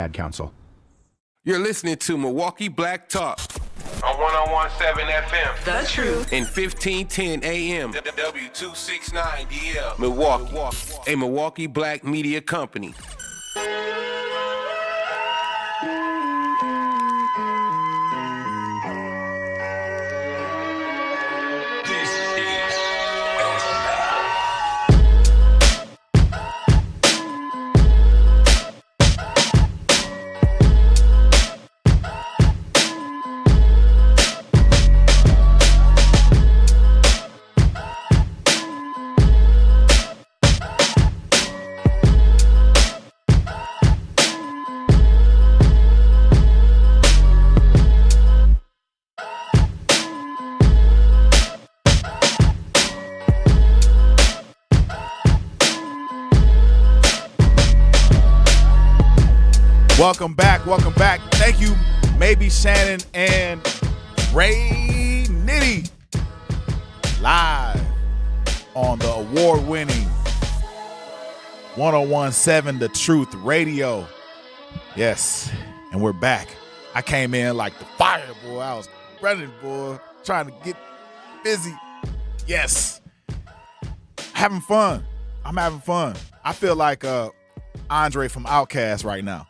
Ad Council. You're listening to Milwaukee Black Talk on 101.7 FM. The Truth. And 1510 AM. W269DL. Milwaukee. A Milwaukee Black media company. Welcome back. Thank you, Maybe Shannon and Ray Nitty, live on the award-winning 101.7 The Truth Radio. Yes, and we're back. I came in like the fire, boy. I was running, boy, trying to get busy. Yes, having fun. I'm having fun. I feel like Andre from Outkast right now.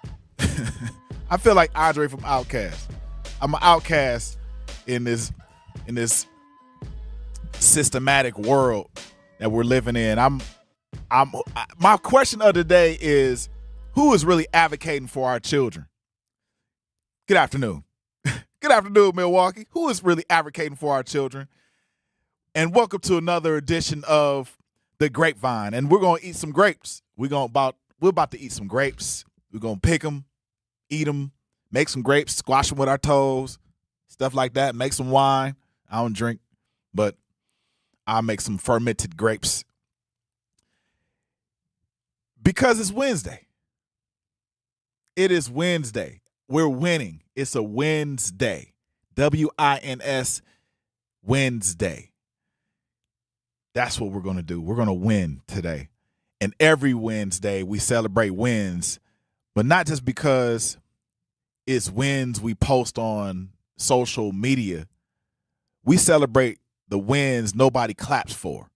I feel like Andre from Outkast. I'm an outcast in this systematic world that we're living in. My question of the day is, who is really advocating for our children? Good afternoon. Good afternoon, Milwaukee. Who is really advocating for our children? And welcome to another edition of the Grapevine. And we're gonna eat some grapes. We're about to eat some grapes. We're gonna pick them, eat them, make some grapes, squash them with our toes, stuff like that. Make some wine. I don't drink, but I'll make some fermented grapes because it's Wednesday. It is Wednesday. We're winning. It's a Wednesday. W-I-N-S, Wednesday. That's what we're going to do. We're going to win today. And every Wednesday we celebrate wins, but not just because it's wins we post on social media. We celebrate the wins nobody claps for.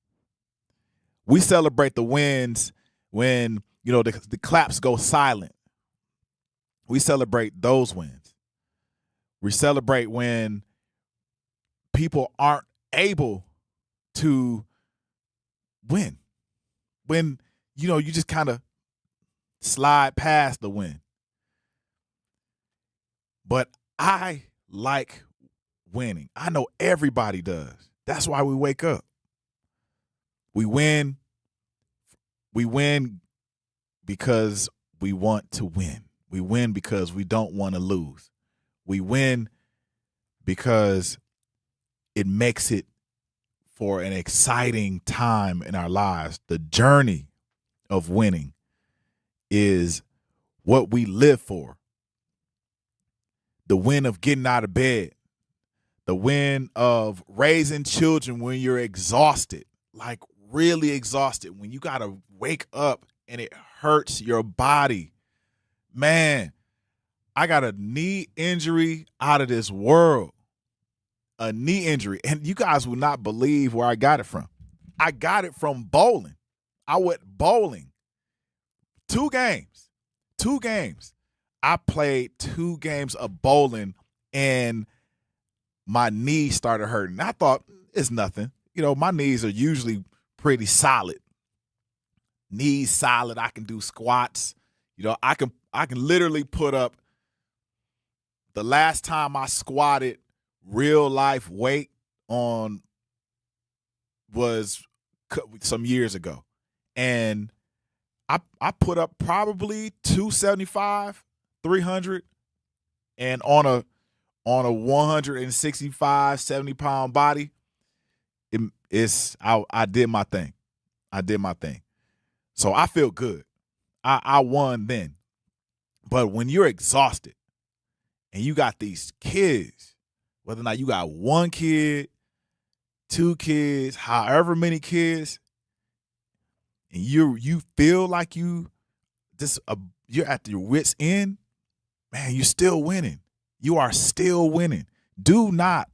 We celebrate the wins when, the claps go silent. We celebrate those wins. We celebrate when people aren't able to win. When, you just kind of slide past the win. But I like winning. I know everybody does. That's why we wake up. We win. We win because we want to win. We win because we don't want to lose. We win because it makes it for an exciting time in our lives. The journey of winning is what we live for. The win of getting out of bed. The win of raising children when you're exhausted, like really exhausted, when you got to wake up and it hurts your body. Man, I got a knee injury out of this world. A knee injury. And you guys will not believe where I got it from. I got it from bowling. I went bowling. 2 games. I played 2 games of bowling and my knee started hurting. I thought, it's nothing. My knees are usually pretty solid. Knees solid. I can do squats. I can literally put up, the last time I squatted real life weight on was some years ago. And I put up probably 275, 300, and on a 165, 70-pound body, I did my thing. So I feel good. I won then. But when you're exhausted and you got these kids, whether or not you got 1 kid, 2 kids, however many kids, and you feel like you're at your wit's end, man, you're still winning. You are still winning. Do not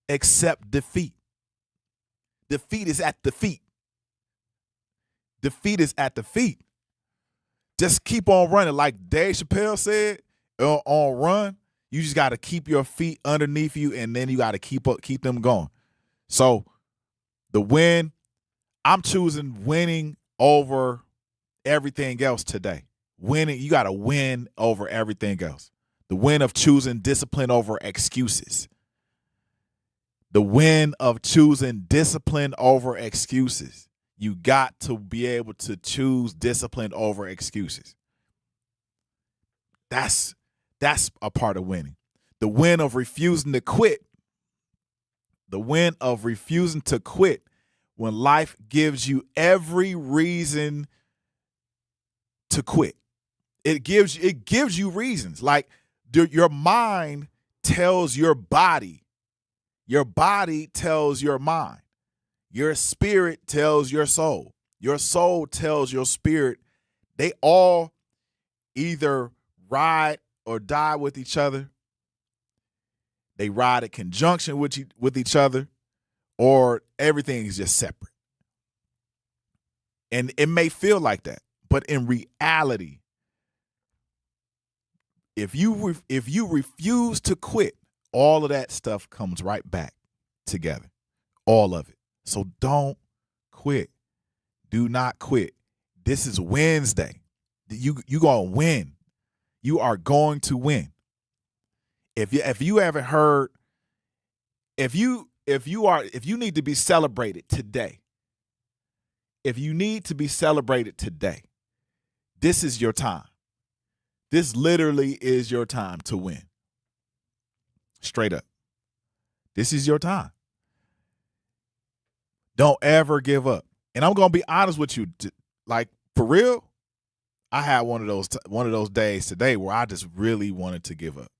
accept defeat. Defeat is at the feet. Defeat is at the feet. Just keep on running. Like Dave Chappelle said on Run, you just got to keep your feet underneath you, and then you got to keep them going. So the win, I'm choosing winning over everything else today. Winning, you got to win over everything else. The win of choosing discipline over excuses. The win of choosing discipline over excuses. You got to be able to choose discipline over excuses. That's a part of winning. The win of refusing to quit. The win of refusing to quit when life gives you every reason to quit. It gives you reasons. Like your mind tells your body tells your mind. Your spirit tells your soul. Your soul tells your spirit. They all either ride or die with each other. They ride in conjunction with each other, or everything is just separate. And it may feel like that, but in reality, if you refuse to quit, all of that stuff comes right back together. All of it. So don't quit. Do not quit. This is Wednesday. You gonna win. You are going to win. If you haven't heard, if you need to be celebrated today, if you need to be celebrated today, this is your time. This literally is your time to win. Straight up. This is your time. Don't ever give up. And I'm going to be honest with you. Like, for real, I had one of those days today where I just really wanted to give up.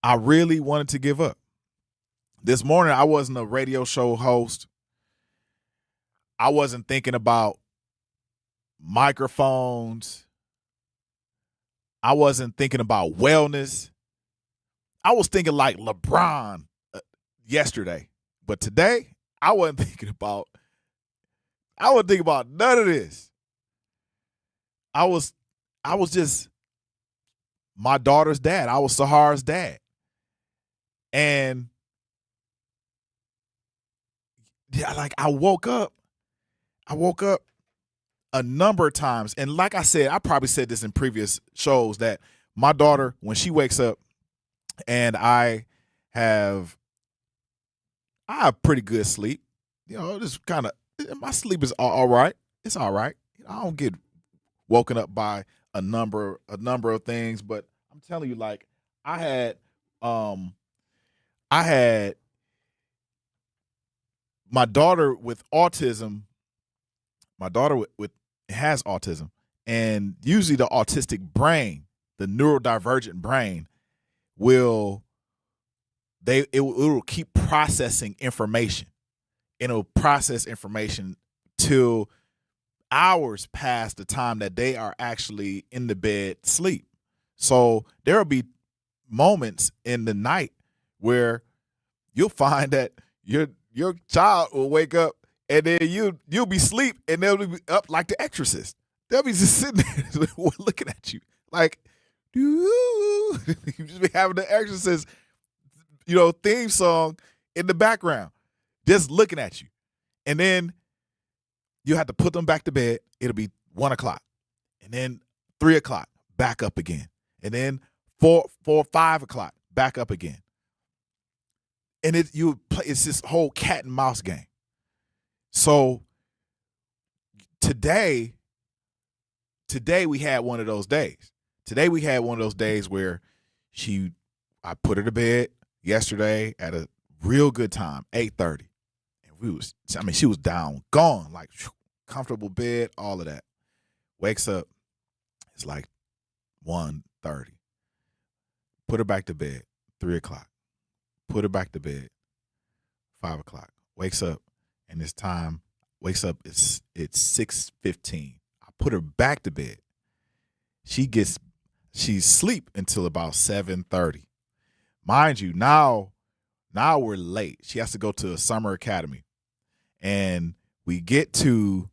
I really wanted to give up. This morning, I wasn't a radio show host. I wasn't thinking about microphones. I wasn't thinking about wellness. I was thinking like LeBron yesterday. But today, I wasn't thinking about none of this. I was just my daughter's dad. I was Sahar's dad. And yeah, like I woke up a number of times. And like I said, I probably said this in previous shows, that my daughter, when she wakes up, and I have pretty good sleep. You know, just kind of, my sleep is all right. It's all right. I don't get woken up by a number of things, but I'm telling you, like I had my daughter with autism. My daughter has autism, and usually the autistic brain, the neurodivergent brain, will keep processing information. It'll process information till hours past the time that they are actually in the bed sleep. So there'll be moments in the night where you'll find that your child will wake up, and then you'll be asleep, and they'll be up like the Exorcist. They'll be just sitting there looking at you like, you just be having the Exorcist, theme song in the background, just looking at you. And then you have to put them back to bed. It'll be 1 o'clock, and then 3 o'clock, back up again, and then 5 o'clock, back up again. And it's this whole cat and mouse game. So today we had one of those days. Today we had one of those days where I put her to bed yesterday at a real good time, 8:30. And she was down, gone, like comfortable bed, all of that. Wakes up, it's like 1:30. Put her back to bed, 3 o'clock. Put her back to bed, 5 o'clock. Wakes up, and it's 6:15. I put her back to bed. She gets She's asleep until about 7:30. Mind you, now we're late. She has to go to a summer academy. And we get to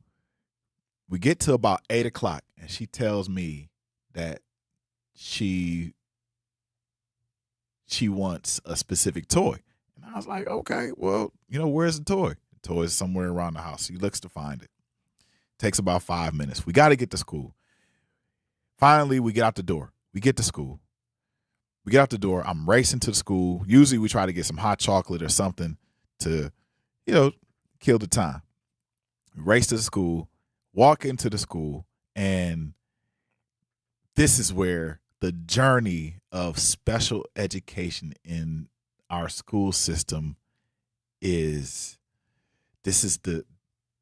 about 8:00, and she tells me that she wants a specific toy. And I was like, okay, well, where's the toy? The toy is somewhere around the house. She looks to find it. Takes about 5 minutes. We got to get to school. Finally, we get out the door. We get to school. We get out the door. I'm racing to the school. Usually we try to get some hot chocolate or something to, kill the time. We race to the school, walk into the school, and this is where the journey of special education in our school system is. This is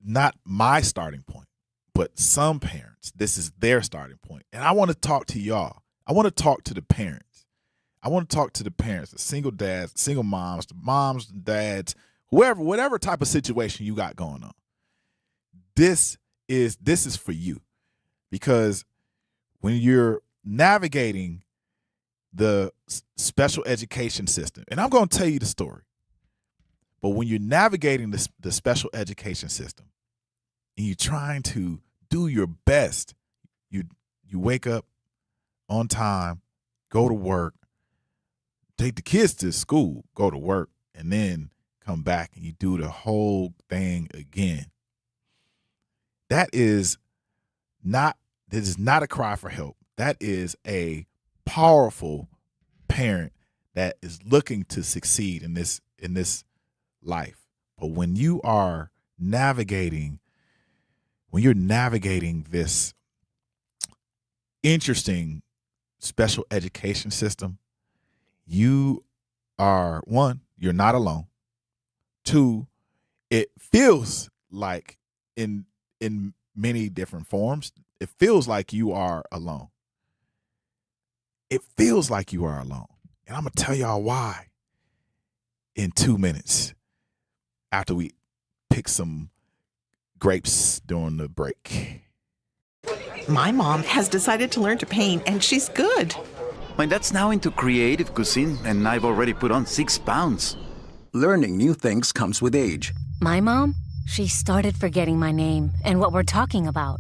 not my starting point, but some parents, this is their starting point. And I want to talk to y'all. I want to talk to the parents. I want to talk to the parents, the single dads, the single moms, the moms, the dads, whoever, whatever type of situation you got going on. This is for you, because when you're navigating the special education system, and I'm going to tell you the story, but when you're navigating the special education system and you're trying to do your best, you wake up on time, go to work, take the kids to school, go to work, and then come back and you do the whole thing again. That is not a cry for help. That is a powerful parent that is looking to succeed in this life. But when you're navigating this interesting special education system, you are, one, you're not alone. Two, it feels like in many different forms, it feels like you are alone. It feels like you are alone. And I'm going to tell y'all why in 2 minutes after we pick some grapes during the break. My mom has decided to learn to paint, and she's good. My dad's now into creative cuisine, and I've already put on 6 pounds. Learning new things comes with age. My mom, she started forgetting my name and what we're talking about.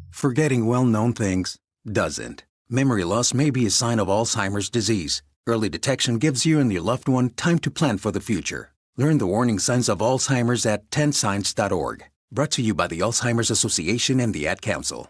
Forgetting well-known things doesn't. Memory loss may be a sign of Alzheimer's disease. Early detection gives you and your loved one time to plan for the future. Learn the warning signs of Alzheimer's at 10signs.org. Brought to you by the Alzheimer's Association and the Ad Council.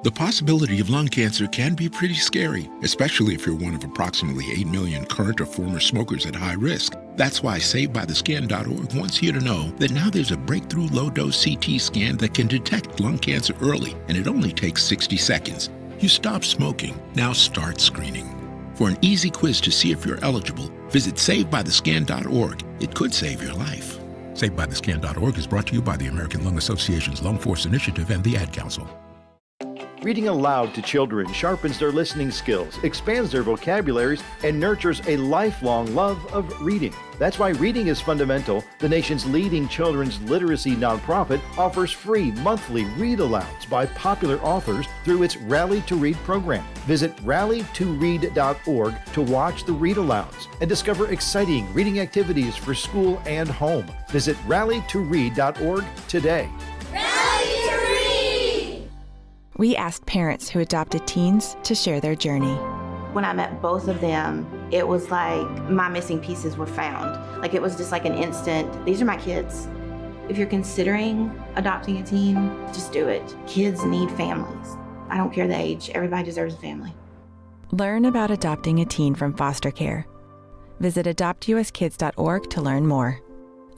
The possibility of lung cancer can be pretty scary, especially if you're one of approximately 8 million current or former smokers at high risk. That's why SaveByTheScan.org wants you to know that now there's a breakthrough low-dose CT scan that can detect lung cancer early, and it only takes 60 seconds. You stop smoking, now start screening. For an easy quiz to see if you're eligible, visit SaveByTheScan.org. It could save your life. SaveByTheScan.org is brought to you by the American Lung Association's Lung Force Initiative and the Ad Council. Reading aloud to children sharpens their listening skills, expands their vocabularies, and nurtures a lifelong love of reading. That's why Reading is Fundamental, the nation's leading children's literacy nonprofit, offers free monthly read-alouds by popular authors through its Rally to Read program. Visit rallytoread.org to watch the read-alouds and discover exciting reading activities for school and home. Visit rallytoread.org today. We asked parents who adopted teens to share their journey. When I met both of them, it was like my missing pieces were found. Like it was just like an instant, these are my kids. If you're considering adopting a teen, just do it. Kids need families. I don't care the age, everybody deserves a family. Learn about adopting a teen from foster care. Visit adoptuskids.org to learn more.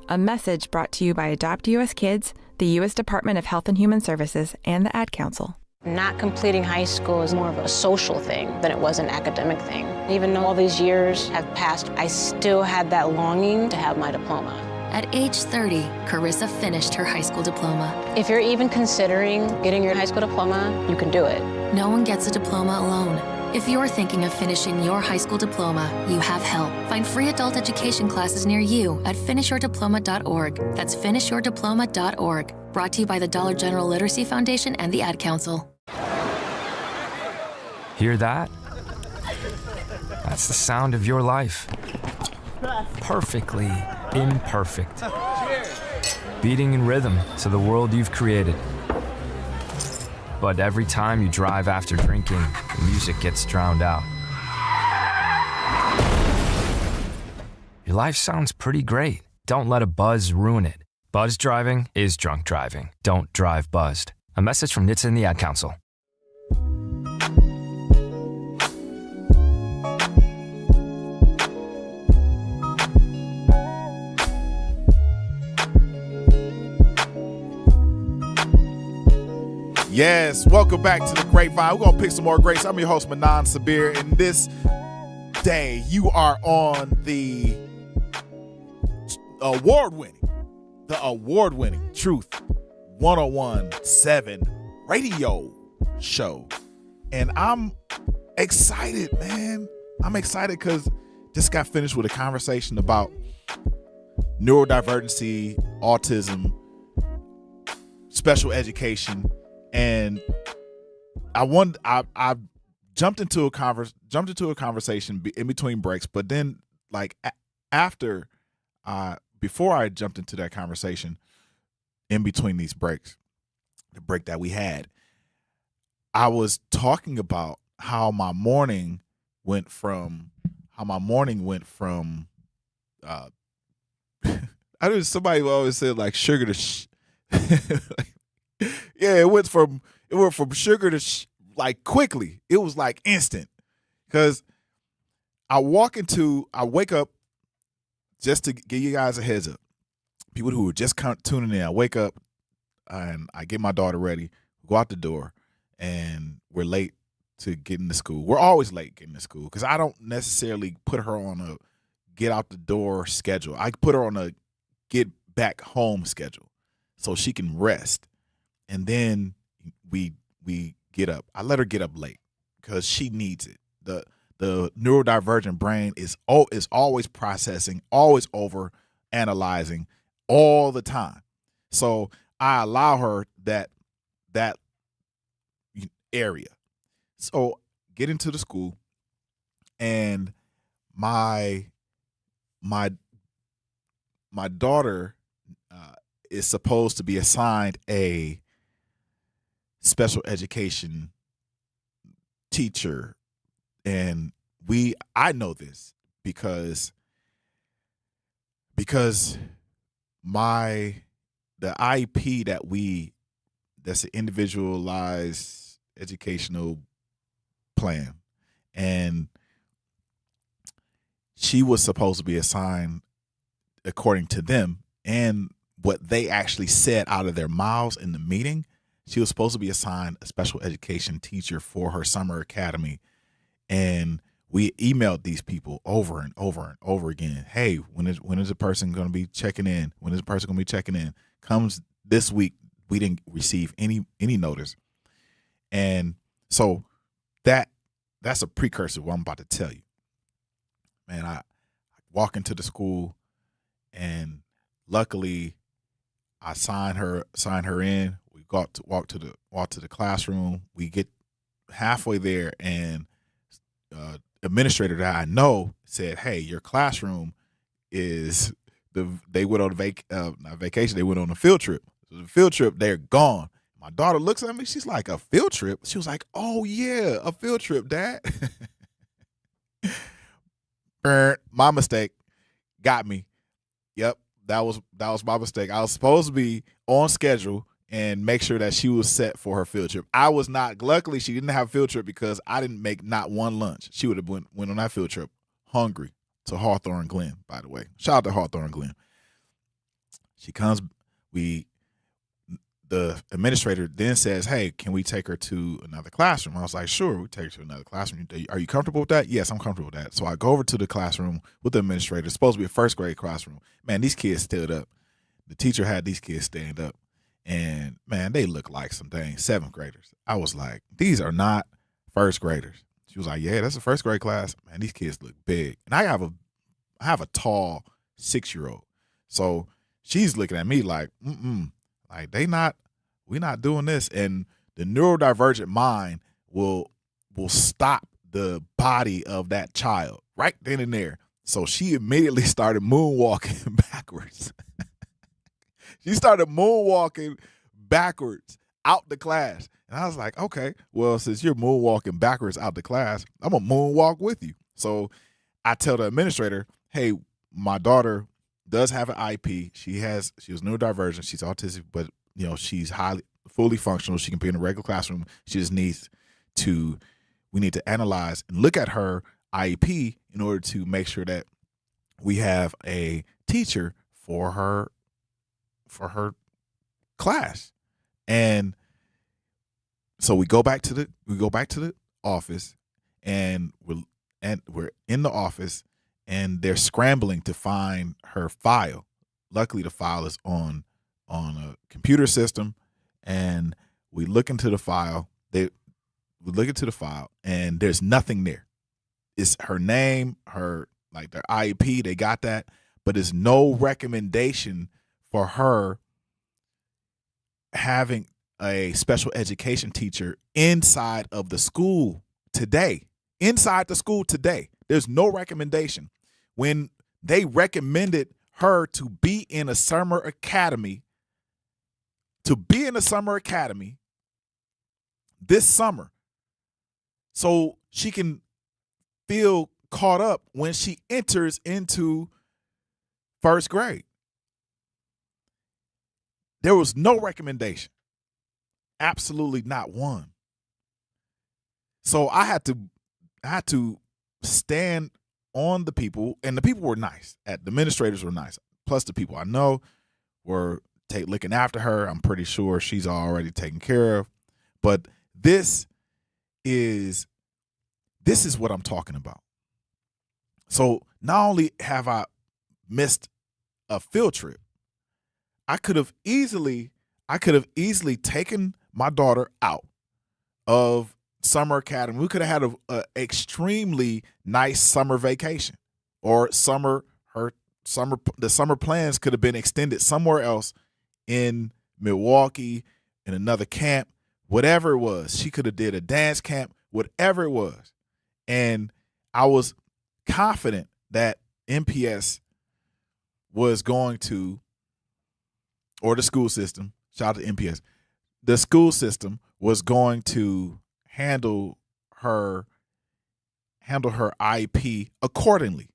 A message brought to you by Adopt US Kids, the U.S. Department of Health and Human Services, and the Ad Council. Not completing high school is more of a social thing than it was an academic thing. Even though all these years have passed, I still had that longing to have my diploma. At age 30, Carissa finished her high school diploma. If you're even considering getting your high school diploma, you can do it. No one gets a diploma alone. If you're thinking of finishing your high school diploma, you have help. Find free adult education classes near you at finishyourdiploma.org. That's finishyourdiploma.org. Brought to you by the Dollar General Literacy Foundation and the Ad Council. Hear that? That's the sound of your life. Perfectly imperfect. Beating in rhythm to the world you've created. But every time you drive after drinking, the music gets drowned out. Your life sounds pretty great. Don't let a buzz ruin it. Buzz driving is drunk driving. Don't drive buzzed. A message from NHTSA and the Ad Council. Yes, welcome back to the Grapevine. We're going to pick some more grapes. I'm your host, Manan Sabir, and this day you are on the award-winning Truth 101.7 radio show. And I'm excited, man. I'm excited because just got finished with a conversation about neurodivergency, autism, special education. And I jumped into a conversation in between breaks, but then before I jumped into that conversation in between these breaks, the break that we had, I was talking about how my morning went from somebody always said like sugar to yeah, it went from sugar to like quickly. It was like instant. Because I wake up, just to give you guys a heads up, people who are just tuning in, I wake up and I get my daughter ready, go out the door, and we're late to getting to school. We're always late getting to school because I don't necessarily put her on a get out the door schedule. I put her on a get back home schedule so she can rest. And then we get up. I let her get up late because she needs it. The neurodivergent brain is always processing, always over analyzing all the time. So I allow her that area. So get into the school, and my daughter is supposed to be assigned a special education teacher. And I know this because the IEP that's an individualized educational plan, and she was supposed to be assigned, according to them and what they actually said out of their mouths in the meeting, she was supposed to be assigned a special education teacher for her summer academy. And we emailed these people over and over and over again. Hey, when is the person going to be checking in? When is the person going to be checking in? Comes this week, we didn't receive any notice. And so that's a precursor to what I'm about to tell you. Man, I walk into the school, and luckily I sign her in. We walk to the classroom. We get halfway there, and administrator that I know said, "Hey, your classroom is they went on not vacation. They went on a field trip. So the field trip, they're gone." My daughter looks at me. She's like, "A field trip?" She was like, "Oh yeah, a field trip, Dad." My mistake. Got me. Yep, that was my mistake. I was supposed to be on schedule and make sure that she was set for her field trip. I was not. Luckily, she didn't have a field trip because I didn't make not one lunch. She would have went on that field trip hungry to Hawthorne Glen, by the way. Shout out to Hawthorne Glen. She comes, the administrator then says, "Hey, can we take her to another classroom?" I was like, "Sure, we take her to another classroom. Are you comfortable with that?" "Yes, I'm comfortable with that." So I go over to the classroom with the administrator. It's supposed to be a first grade classroom. Man, these kids stood up. The teacher had these kids stand up. And man, they look like some dang 7th graders. I was like, these are not first graders. She was like, "Yeah, that's a first grade class." Man, these kids look big. And I have a tall 6-year-old. So she's looking at me like, like we're not doing this. And the neurodivergent mind will stop the body of that child. right then and there. So she immediately started moonwalking backwards. She started moonwalking backwards out the class. And I was like, okay, well, since you're moonwalking backwards out the class, I'm going to moonwalk with you. So I tell the administrator, hey, my daughter does have an IEP. She was neurodivergent. She's autistic, but she's fully functional. She can be in a regular classroom. She just we need to analyze and look at her IEP in order to make sure that we have a teacher for her class. And so we go back to the office, and we're in the office, and they're scrambling to find her file. Luckily, the file is on a computer system, and we look into the file. And there's nothing there. It's her name, their IEP, they got that, but there's no recommendation for her having a special education teacher inside the school today. There's no recommendation. When they recommended her to be in a summer academy, this summer, so she can feel caught up when she enters into first grade. There was no recommendation. Absolutely not one. So I had to stand on the people, and the people were nice. The administrators were nice. Plus the people I know were looking after her. I'm pretty sure she's already taken care of. But this is what I'm talking about. So not only have I missed a field trip, I could have easily taken my daughter out of summer academy. We could have had a extremely nice summer vacation, or the summer plans could have been extended somewhere else in Milwaukee, in another camp, whatever it was. She could have did a dance camp, whatever it was. And I was confident that MPS was going to, or the school system, shout out to MPS, the school system was going to handle her IEP accordingly.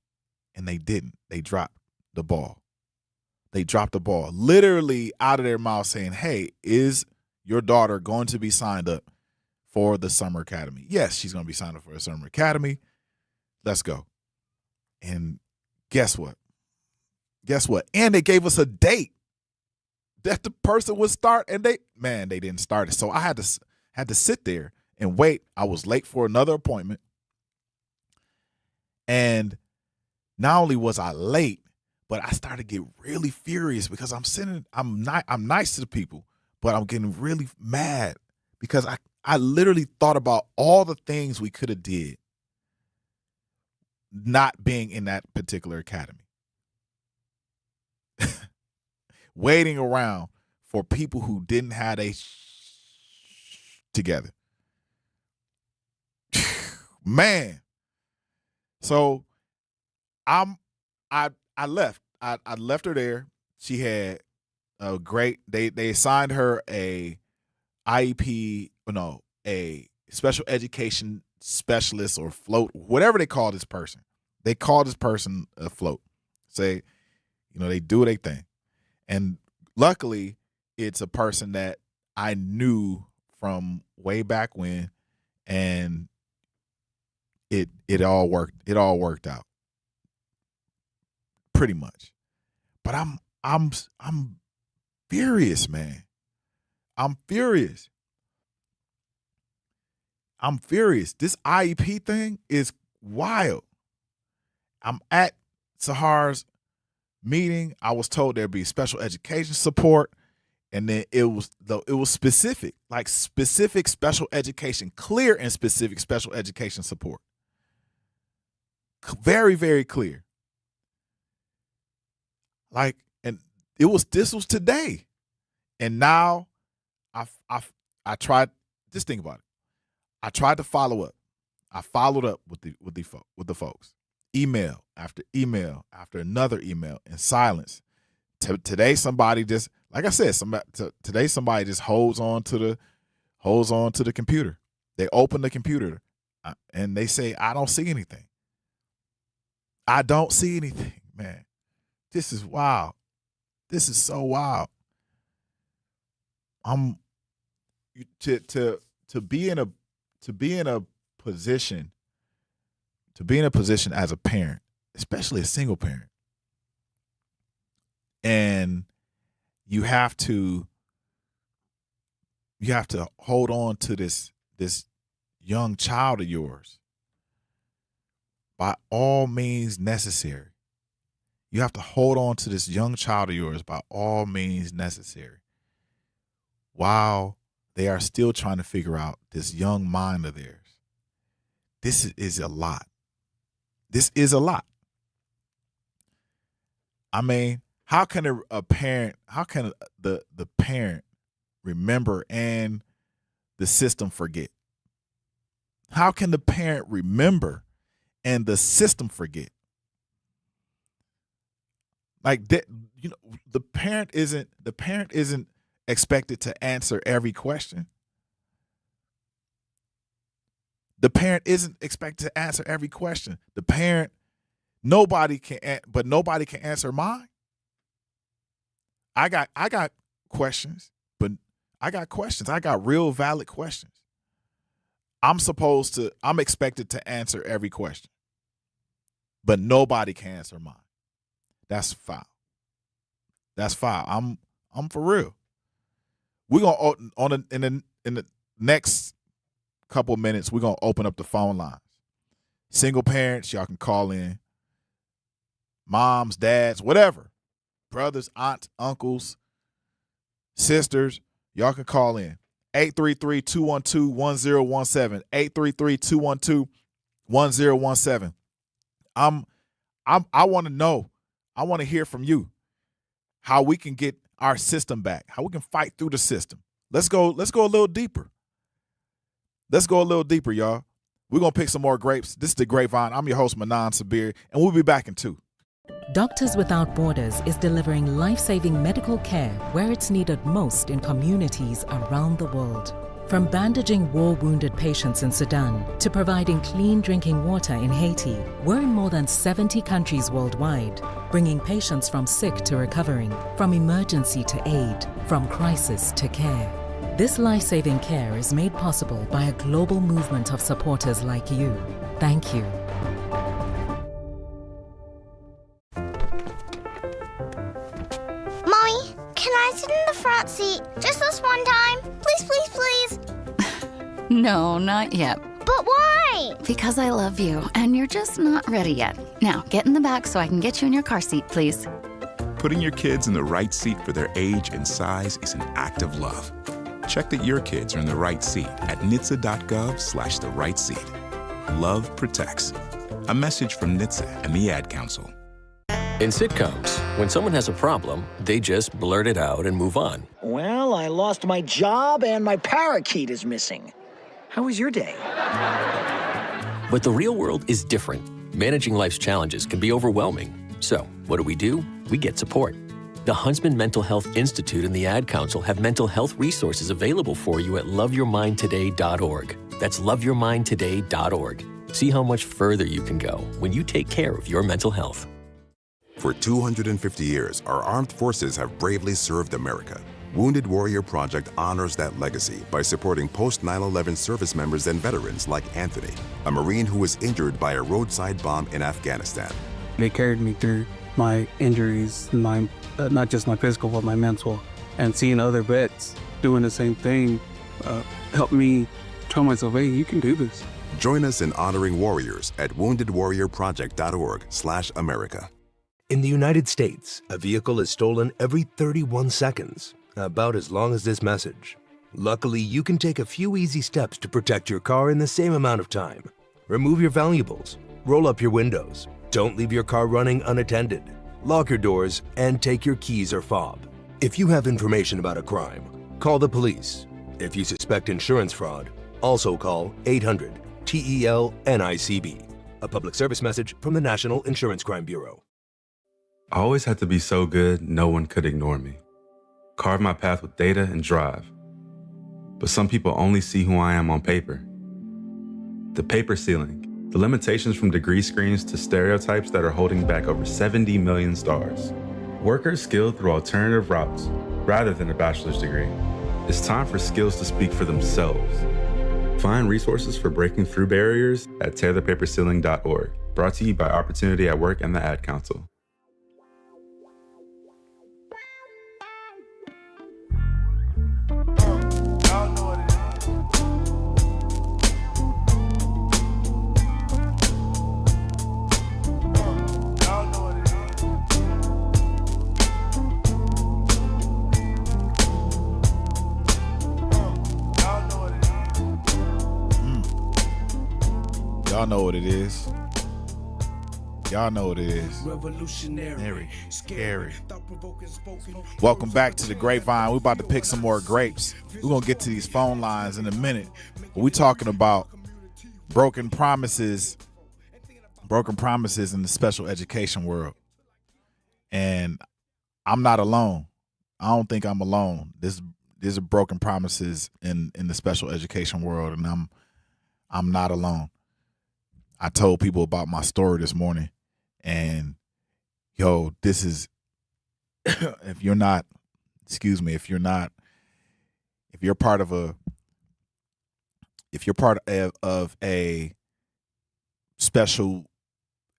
And they didn't. They dropped the ball. Literally out of their mouth saying, hey, is your daughter going to be signed up for the summer academy? Yes, she's going to be signed up for the summer academy. Let's go. And guess what? And they gave us a date that the person would start, and they didn't start it. So I had to sit there and wait. I was late for another appointment. And not only was I late, but I started to get really furious because I'm nice to the people, but I'm getting really mad because I literally thought about all the things we could have did not being in that particular academy. Waiting around for people who didn't have together. Man. So I left. I left her there. She had a great, they assigned her a IEP, a special education specialist or float, whatever they call this person. They call this person a float. Say, they do their thing. And luckily, it's a person that I knew from way back when, and it all worked. It all worked out pretty much. But I'm furious, man. I'm furious. This IEP thing is wild. I'm at Sahar's meeting. I was told there'd be special education support, and then it was specific, like specific special education, clear and specific special education support. Very, very clear. And this was today, and now I tried. Just think about it. I tried to follow up. I followed up with the folks, email after email after another email in silence. Today, somebody just, like I said, today somebody just holds on to the computer. They open the computer and they say, I don't see anything. I don't see anything, man. This is wild. This is so wild. To be in a position as a parent, especially a single parent, and you have to hold on to this young child of yours by all means necessary. You have to hold on to this young child of yours by all means necessary while they are still trying to figure out this young mind of theirs. This is a lot. This is a lot. I mean, how can the parent remember and the system forget? How can the parent remember and the system forget? Like that, the parent isn't expected to answer every question. The parent isn't expected to answer every question. The parent, nobody can answer mine. I got questions, but I got questions. I got real valid questions. I'm expected to answer every question, but nobody can answer mine. That's foul. That's foul. I'm for real. We're gonna in the next couple of minutes, we're gonna open up the phone lines. Single parents, y'all can call in. Moms, dads, whatever. Brothers, aunts, uncles, sisters, y'all can call in. 833-212-1017. 833-212-1017. I want to know. I want to hear from you how we can get our system back, how we can fight through the system. Let's go a little deeper. Let's go a little deeper, y'all. We're going to pick some more grapes. This is the Grapevine. I'm your host, Manan Sabir, and we'll be back in 2. Doctors Without Borders is delivering life-saving medical care where it's needed most in communities around the world. From bandaging war-wounded patients in Sudan to providing clean drinking water in Haiti, we're in more than 70 countries worldwide, bringing patients from sick to recovering, from emergency to aid, from crisis to care. This life-saving care is made possible by a global movement of supporters like you. Thank you. Mommy, can I sit in the front seat just this one time? Please, please, please. No, not yet. But why? Because I love you, and you're just not ready yet. Now, get in the back so I can get you in your car seat, please. Putting your kids in the right seat for their age and size is an act of love. Check that your kids are in the right seat at NHTSA.gov/the right seat. Love protects. A message from NHTSA and the Ad Council. In sitcoms, when someone has a problem, they just blurt it out and move on. Well, I lost my job and my parakeet is missing. How was your day? But the real world is different. Managing life's challenges can be overwhelming. So, what do? We get support. The Huntsman Mental Health Institute and the Ad Council have mental health resources available for you at loveyourmindtoday.org. That's loveyourmindtoday.org. See how much further you can go when you take care of your mental health. For 250 years, our armed forces have bravely served America. Wounded Warrior Project honors that legacy by supporting post-9/11 service members and veterans like Anthony, a Marine who was injured by a roadside bomb in Afghanistan. They carried me through my injuries, not just my physical, but my mental. And seeing other vets doing the same thing helped me tell myself, hey, you can do this. Join us in honoring warriors at woundedwarriorproject.org/America. In the United States, a vehicle is stolen every 31 seconds, about as long as this message. Luckily, you can take a few easy steps to protect your car in the same amount of time. Remove your valuables, roll up your windows, don't leave your car running unattended, lock your doors, and take your keys or fob. If you have information about a crime, call the police. If you suspect insurance fraud, also call 800-TEL-NICB. A public service message from the National Insurance Crime Bureau. I always had to be so good, no one could ignore me. Carve my path with data and drive. But some people only see who I am on paper. The paper ceiling, the limitations from degree screens to stereotypes that are holding back over 70 million stars. Workers skilled through alternative routes rather than a bachelor's degree. It's time for skills to speak for themselves. Find resources for breaking through barriers at tearthepaperceiling.org. Brought to you by Opportunity at Work and the Ad Council. Y'all know what it is. Y'all know what it is. Revolutionary, scary. Welcome back to the Grapevine. We're about to pick some more grapes. We're going to get to these phone lines in a minute. But we're talking about broken promises in the special education world. And I'm not alone. I don't think I'm alone. These are broken promises in the special education world, and I'm not alone. I told people about my story this morning, and this is if you're part of a special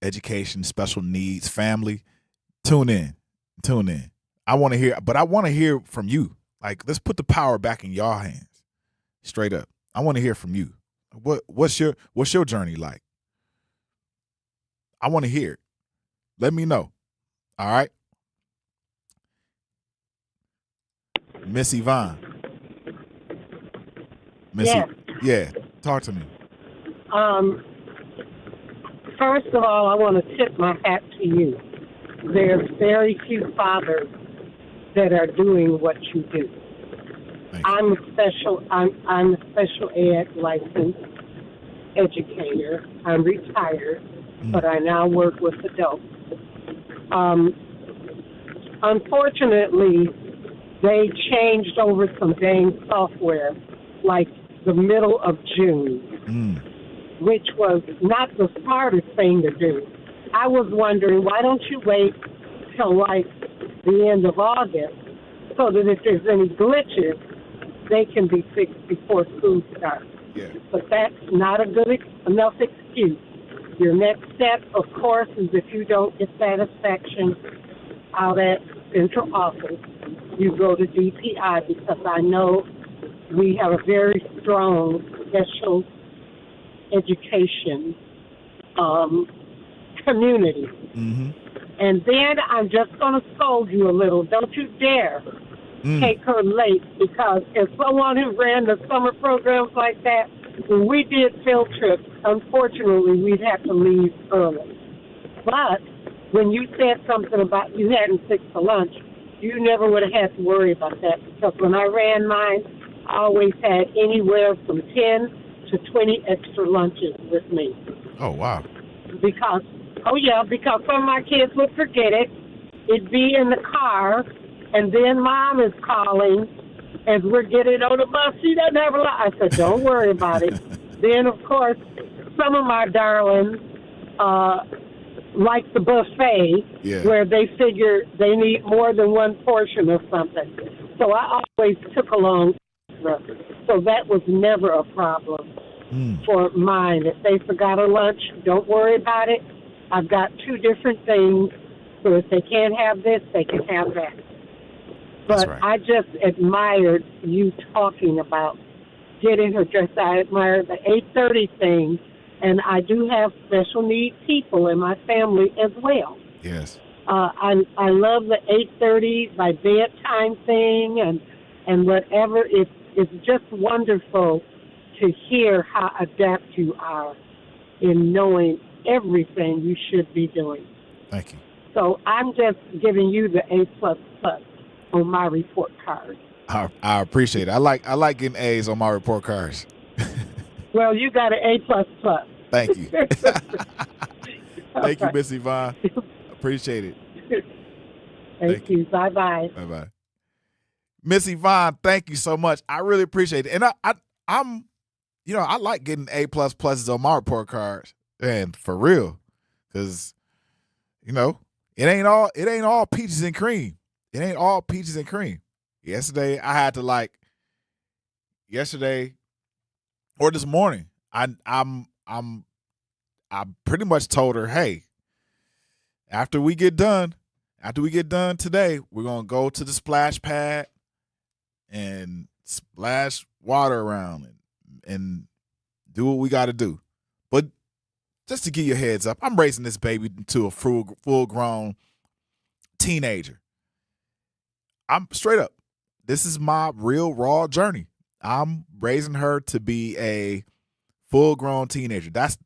education, special needs family, tune in. I want to hear from you. Like, let's put the power back in y'all hands. Straight up. I want to hear from you. What's your journey like? I want to hear it. Let me know. All right? Miss Yvonne. Yeah, talk to me. First of all, I want to tip my hat to you. There's very few fathers that are doing what you do. I'm a special ed licensed educator. I'm retired, but I now work with adults. Unfortunately, they changed over some dang software like the middle of June, which was not the smartest thing to do. I was wondering, why don't you wait till like the end of August so that if there's any glitches, they can be fixed before school starts. Yeah. But that's not a good enough excuse. Your next step, of course, is if you don't get satisfaction out at central office, you go to DPI, because I know we have a very strong special education community. Mm-hmm. And then I'm just going to scold you a little. Don't you dare take her late, because as someone who ran the summer programs like that, when we did field trips, unfortunately, we'd have to leave early. But when you said something about you hadn't fixed the lunch, you never would have had to worry about that, because when I ran mine, I always had anywhere from 10 to 20 extra lunches with me. Oh, wow. Because some of my kids would forget it. It'd be in the car, and then Mom is calling as we're getting on the bus. She doesn't have a lot. I said, don't worry about it. Then, of course, some of my darlings like the buffet, where they figure they need more than one portion of something. So I always took along extra. So that was never a problem for mine. If they forgot a lunch, don't worry about it. I've got two different things, so if they can't have this, they can have that. But right. I just admired you talking about getting her dressed. I admire the 8:30 thing, and I do have special needs people in my family as well. Yes. I love the 8:30 by bedtime thing and whatever. It's just wonderful to hear how adept you are in knowing everything you should be doing. Thank you. So I'm just giving you the A++ on my report card. I appreciate it. I like getting A's on my report cards. Well, you got an A++. Thank you. Thank you, Miss Yvonne. Appreciate it. Thank you. Bye-bye. Bye-bye. Miss Yvonne, thank you so much. I really appreciate it. And I'm, I like getting A++ on my report cards. And for real. Because, it ain't all peaches and cream. It ain't all peaches and cream. Yesterday, I had to or this morning, I pretty much told her, hey, after we get done today, we're gonna go to the splash pad and splash water around and do what we got to do. But just to give you a heads up, I'm raising this baby into a full-grown teenager. I'm straight up. This is my real raw journey. I'm raising her to be a full-grown teenager. That's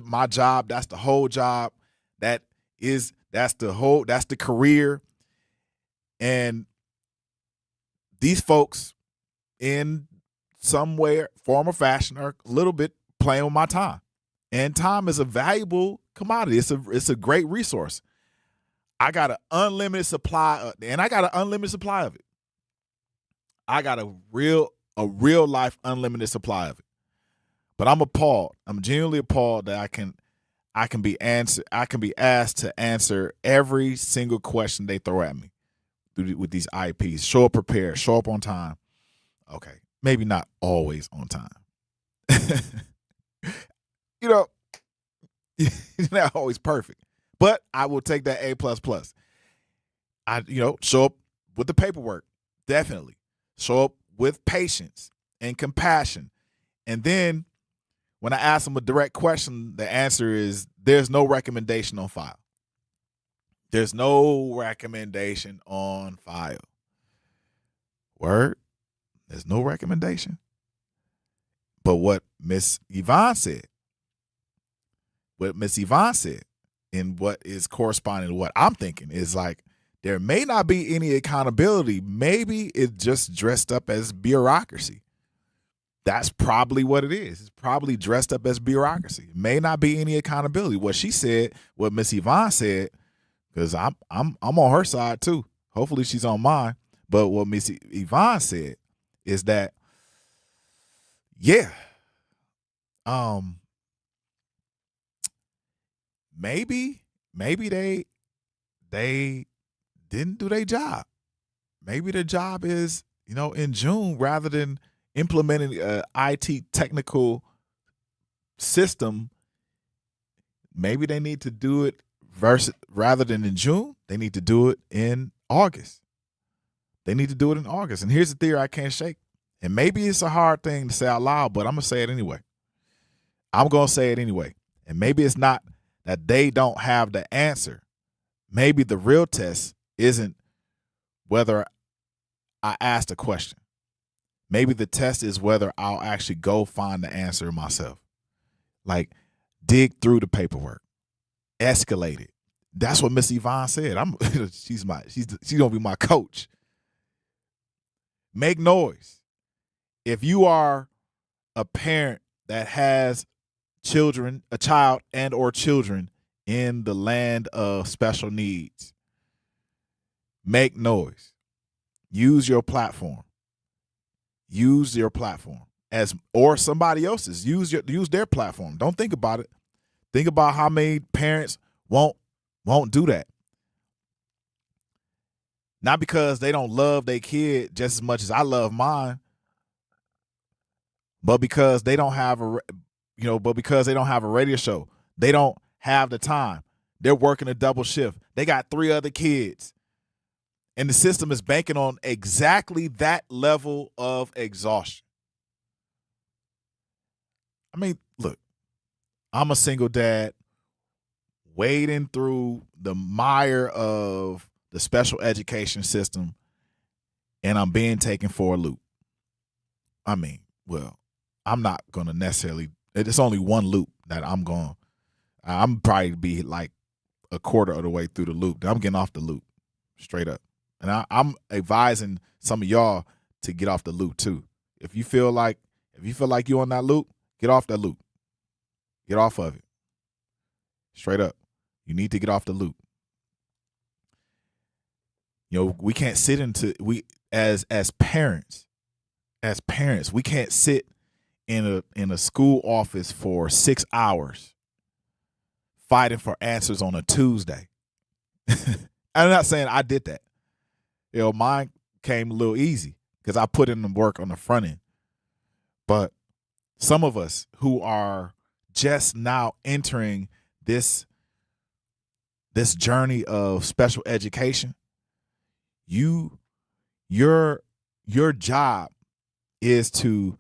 my job. That's the whole job. That's the career. And these folks, in some way, form or fashion, are a little bit playing with my time. And time is a valuable commodity. It's a great resource. I got an unlimited supply, of it. I got a real life unlimited supply of it. But I'm appalled. I'm genuinely appalled that I can be asked to answer every single question they throw at me with these IEPs. Show up prepared, show up on time. Okay, maybe not always on time. Not always perfect. But I will take that A++. I show up with the paperwork, definitely. Show up with patience and compassion. And then when I ask them a direct question, the answer is there's no recommendation on file. There's no recommendation on file. Word? There's no recommendation. But what Miss Yvonne said, and what is corresponding to what I'm thinking is like, there may not be any accountability. Maybe it's just dressed up as bureaucracy. That's probably what it is. It's probably dressed up as bureaucracy. It may not be any accountability. What she said, what Miss Yvonne said, because I'm on her side too. Hopefully she's on mine. But what Miss Yvonne said is that, maybe they didn't do their job. Maybe the job is, in June, rather than implementing a IT technical system, maybe they need to do it rather than in June, they need to do it in August. And here's the theory I can't shake. And maybe it's a hard thing to say out loud, but I'm going to say it anyway. And maybe it's not that they don't have the answer. Maybe the real test isn't whether I asked a question. Maybe the test is whether I'll actually go find the answer myself. Like, dig through the paperwork. Escalate it. That's what Miss Yvonne said. She's gonna be my coach. Make noise. If you are a parent that has a child and or children in the land of special needs, make noise. Use your platform. Or somebody else's. Use their platform. Don't think about it. Think about how many parents won't do that. Not because they don't love their kid just as much as I love mine, but because they don't have a radio show. They don't have the time. They're working a double shift. They got 3 other kids. And the system is banking on exactly that level of exhaustion. I mean, look, I'm a single dad wading through the mire of the special education system, and I'm being taken for a loop. I mean, well, I'm not going to necessarily, it's only one loop that I'm probably be like a quarter of the way through the loop. I'm getting off the loop, straight up. And I'm advising some of y'all to get off the loop too. If you feel like you're on that loop, get off that loop. Get off of it. Straight up. You need to get off the loop. You know, we can't sit as parents, we can't sit in a school office for 6 hours fighting for answers on a Tuesday. I'm not saying I did that. You know, mine came a little easy because I put in the work on the front end. But some of us who are just now entering this journey of special education, your job is to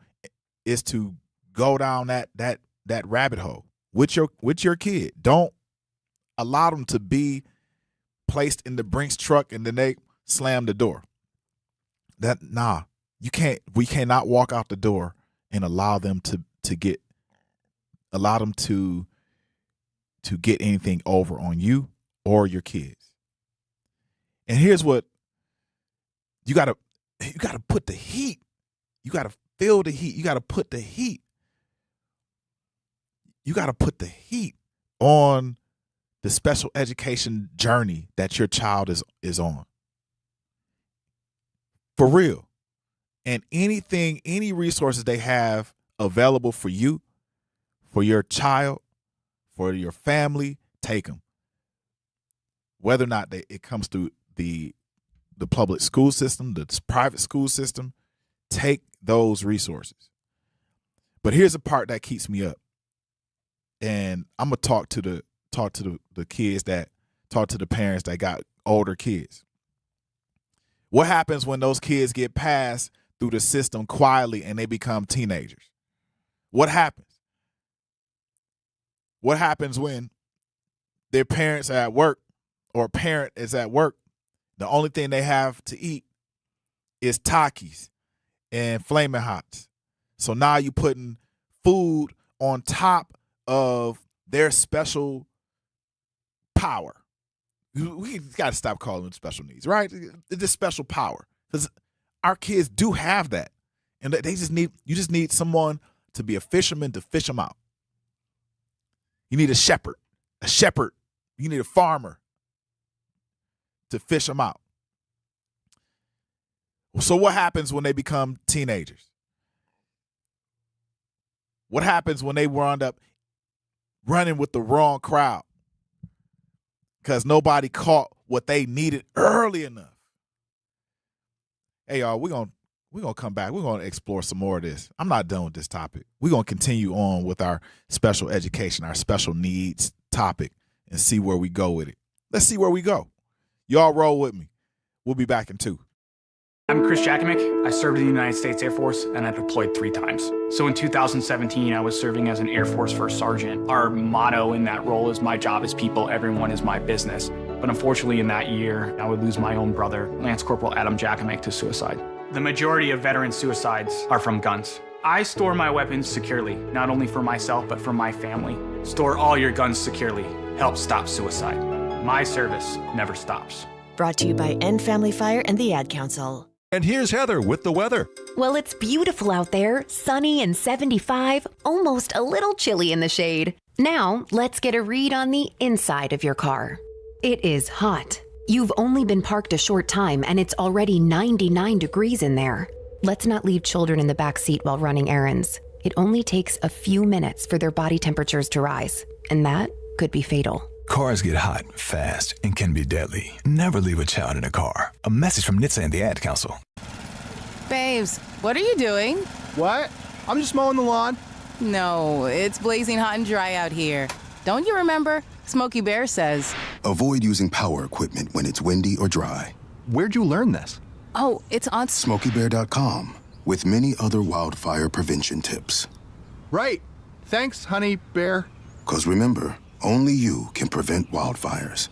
go down that rabbit hole with your kid. Don't allow them to be placed in the Brinks truck and then they slam the door. We cannot walk out the door and allow them to get anything over on you or your kids. And here's what you gotta put the heat. You gotta feel the heat. You gotta put the heat. You gotta put the heat on the special education journey that your child is on. For real. And any resources they have available for you, for your child, for your family, take them. Whether or not it comes through the public school system, the private school system, take those resources. But here's the part that keeps me up. And I'm gonna talk to the kids talk to the parents that got older kids. What happens when those kids get passed through the system quietly and they become teenagers? What happens? What happens when their parents are at work or a parent is at work? The only thing they have to eat is Takis and Flamin' Hots. So now you're putting food on top of their special power. We got to stop calling them special needs, right? It's just special power because our kids do have that, and you just need someone to be a fisherman to fish them out. You need a shepherd. You need a farmer to fish them out. So what happens when they become teenagers? What happens when they wound up running with the wrong crowd because nobody caught what they needed early enough? Hey, y'all, we're gonna come back. We're gonna explore some more of this. I'm not done with this topic. We're gonna continue on with our special education, our special needs topic, and see where we go with it. Let's see where we go. Y'all roll with me. We'll be back in 2. I'm Chris Jackamick. I served in the United States Air Force and I deployed 3 times. So in 2017, I was serving as an Air Force First Sergeant. Our motto in that role is my job is people, everyone is my business. But unfortunately in that year, I would lose my own brother, Lance Corporal Adam Jackamick, to suicide. The majority of veteran suicides are from guns. I store my weapons securely, not only for myself, but for my family. Store all your guns securely. Help stop suicide. My service never stops. Brought to you by End Family Fire and the Ad Council. And here's Heather with the weather. Well, it's beautiful out there, sunny and 75, almost a little chilly in the shade. Now, let's get a read on the inside of your car. It is hot. You've only been parked a short time and it's already 99 degrees in there. Let's not leave children in the back seat while running errands. It only takes a few minutes for their body temperatures to rise, and that could be fatal. Cars get hot, fast, and can be deadly. Never leave a child in a car. A message from NHTSA and the Ad Council. Babes, what are you doing? What? I'm just mowing the lawn. No, it's blazing hot and dry out here. Don't you remember? Smokey Bear says. Avoid using power equipment when it's windy or dry. Where'd you learn this? Oh, it's on SmokeyBear.com with many other wildfire prevention tips. Right. Thanks, honey bear. 'Cause remember, only you can prevent wildfires.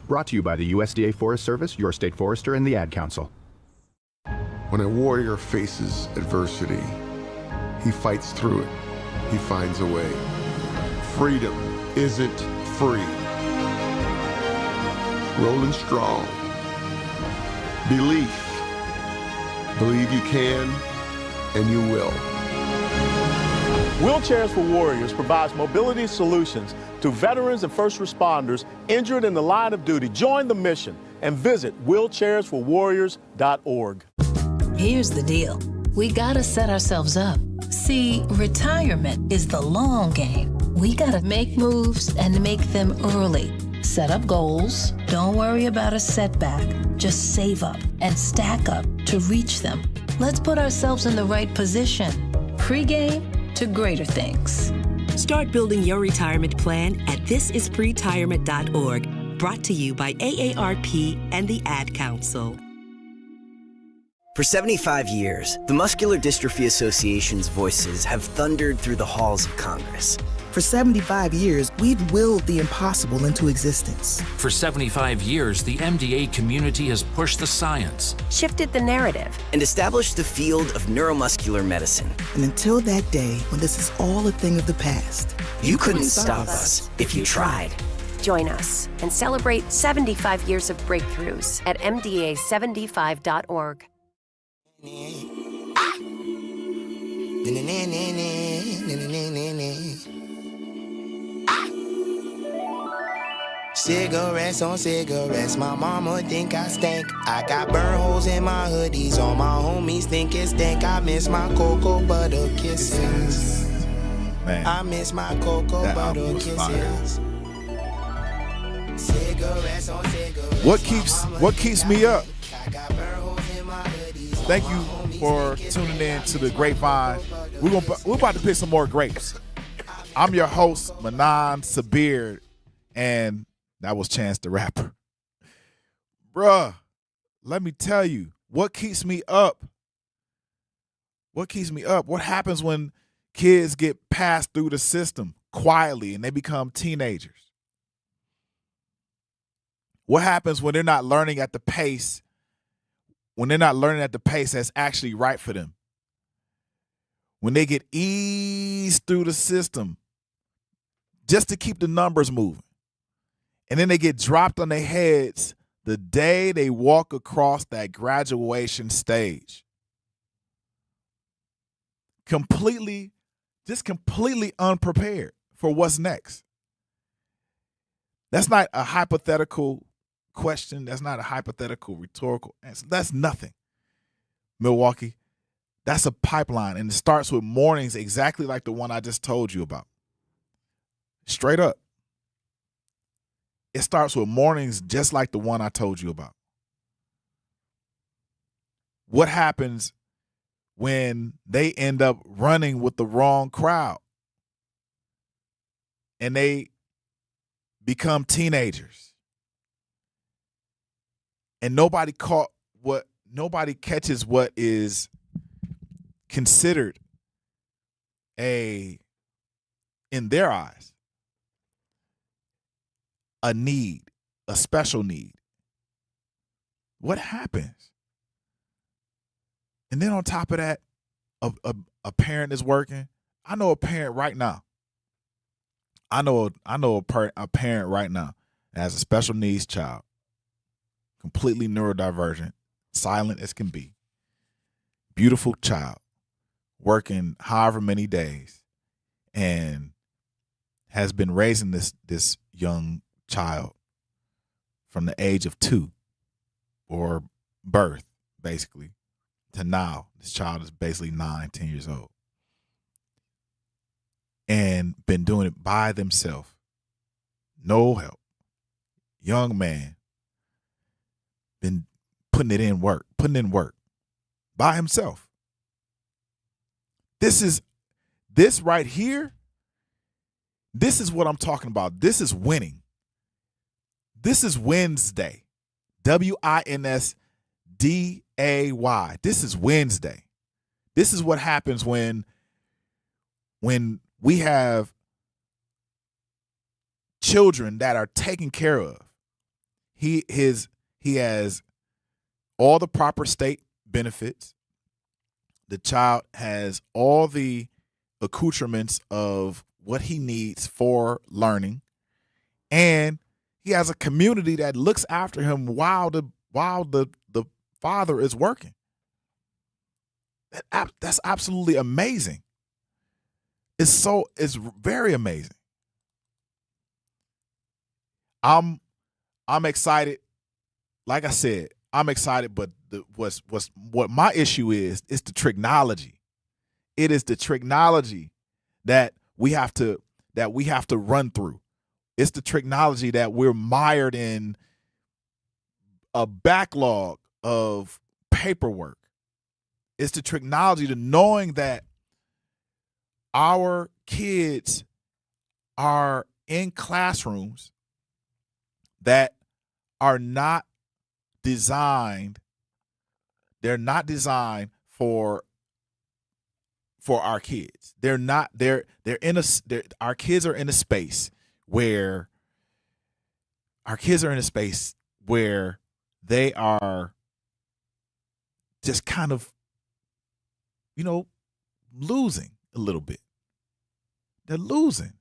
Brought to you by the USDA Forest Service, your state forester, and the Ad Council. When a warrior faces adversity, he fights through it. He finds a way. Freedom isn't free. Rolling strong. Belief. Believe you can, and you will. Wheelchairs for Warriors provides mobility solutions to veterans and first responders injured in the line of duty. Join the mission and visit wheelchairsforwarriors.org. Here's the deal. We gotta set ourselves up. See, retirement is the long game. We gotta make moves and make them early. Set up goals. Don't worry about a setback. Just save up and stack up to reach them. Let's put ourselves in the right position. Pre-game to greater things. Start building your retirement plan at thisispretirement.org. Brought to you by AARP and the Ad Council. For 75 years, the Muscular Dystrophy Association's voices have thundered through the halls of Congress. For 75 years, we've willed the impossible into existence. For 75 years, the MDA community has pushed the science, shifted the narrative, and established the field of neuromuscular medicine. And until that day, when this is all a thing of the past, you couldn't stop us if you tried. Join us and celebrate 75 years of breakthroughs at MDA75.org. Cigarettes on cigarettes, my mama think I stink. I got burn holes in my hoodies, all my homies think it stink. I miss my cocoa butter kisses. Man, I miss my cocoa butter kisses. Cigarettes on cigarettes. What keeps me up? Thank you for tuning in to the Grapevine. We're about to pick some more grapes. I'm your host, Manan Sabir, and that was Chance the Rapper. Bruh, let me tell you, what keeps me up? What keeps me up? What happens when kids get passed through the system quietly and they become teenagers? What happens when they're not learning at the pace, that's actually right for them? When they get eased through the system just to keep the numbers moving. And then they get dropped on their heads the day they walk across that graduation stage. Completely unprepared for what's next. That's not a hypothetical question. That's not a hypothetical rhetorical answer. That's nothing. Milwaukee, that's a pipeline, and it starts with mornings exactly like the one I just told you about. Straight up. It starts with mornings just like the one I told you about. What happens when they end up running with the wrong crowd and they become teenagers and nobody catches what is considered in their eyes, a need, a special need? What happens? And then on top of that, a parent is working. I know a parent right now. I know a parent right now that has a special needs child, completely neurodivergent, silent as can be, beautiful child, working however many days, and has been raising this young child from the age of 2 or birth, basically, to now. This child is basically 9, 10 years old and been doing it by themselves. No help. Young man been putting in work by himself. This right here, this is what I'm talking about. This is winning. This is Wednesday. WINSDAY. This is Wednesday. This is what happens when we have children that are taken care of. He has all the proper state benefits. The child has all the accoutrements of what he needs for learning, and he has a community that looks after him while the father is working. That's absolutely amazing. It's very amazing. I'm excited. Like I said, I'm excited, but what my issue is the technology. It is the technology that we have to run through. It's the technology that we're mired in a backlog of paperwork. It's the technology to knowing that our kids are in classrooms that are not designed. They're not designed for our kids. They're not. They're in a. Our kids are in a space where they are just kind of, losing a little bit. They're losing.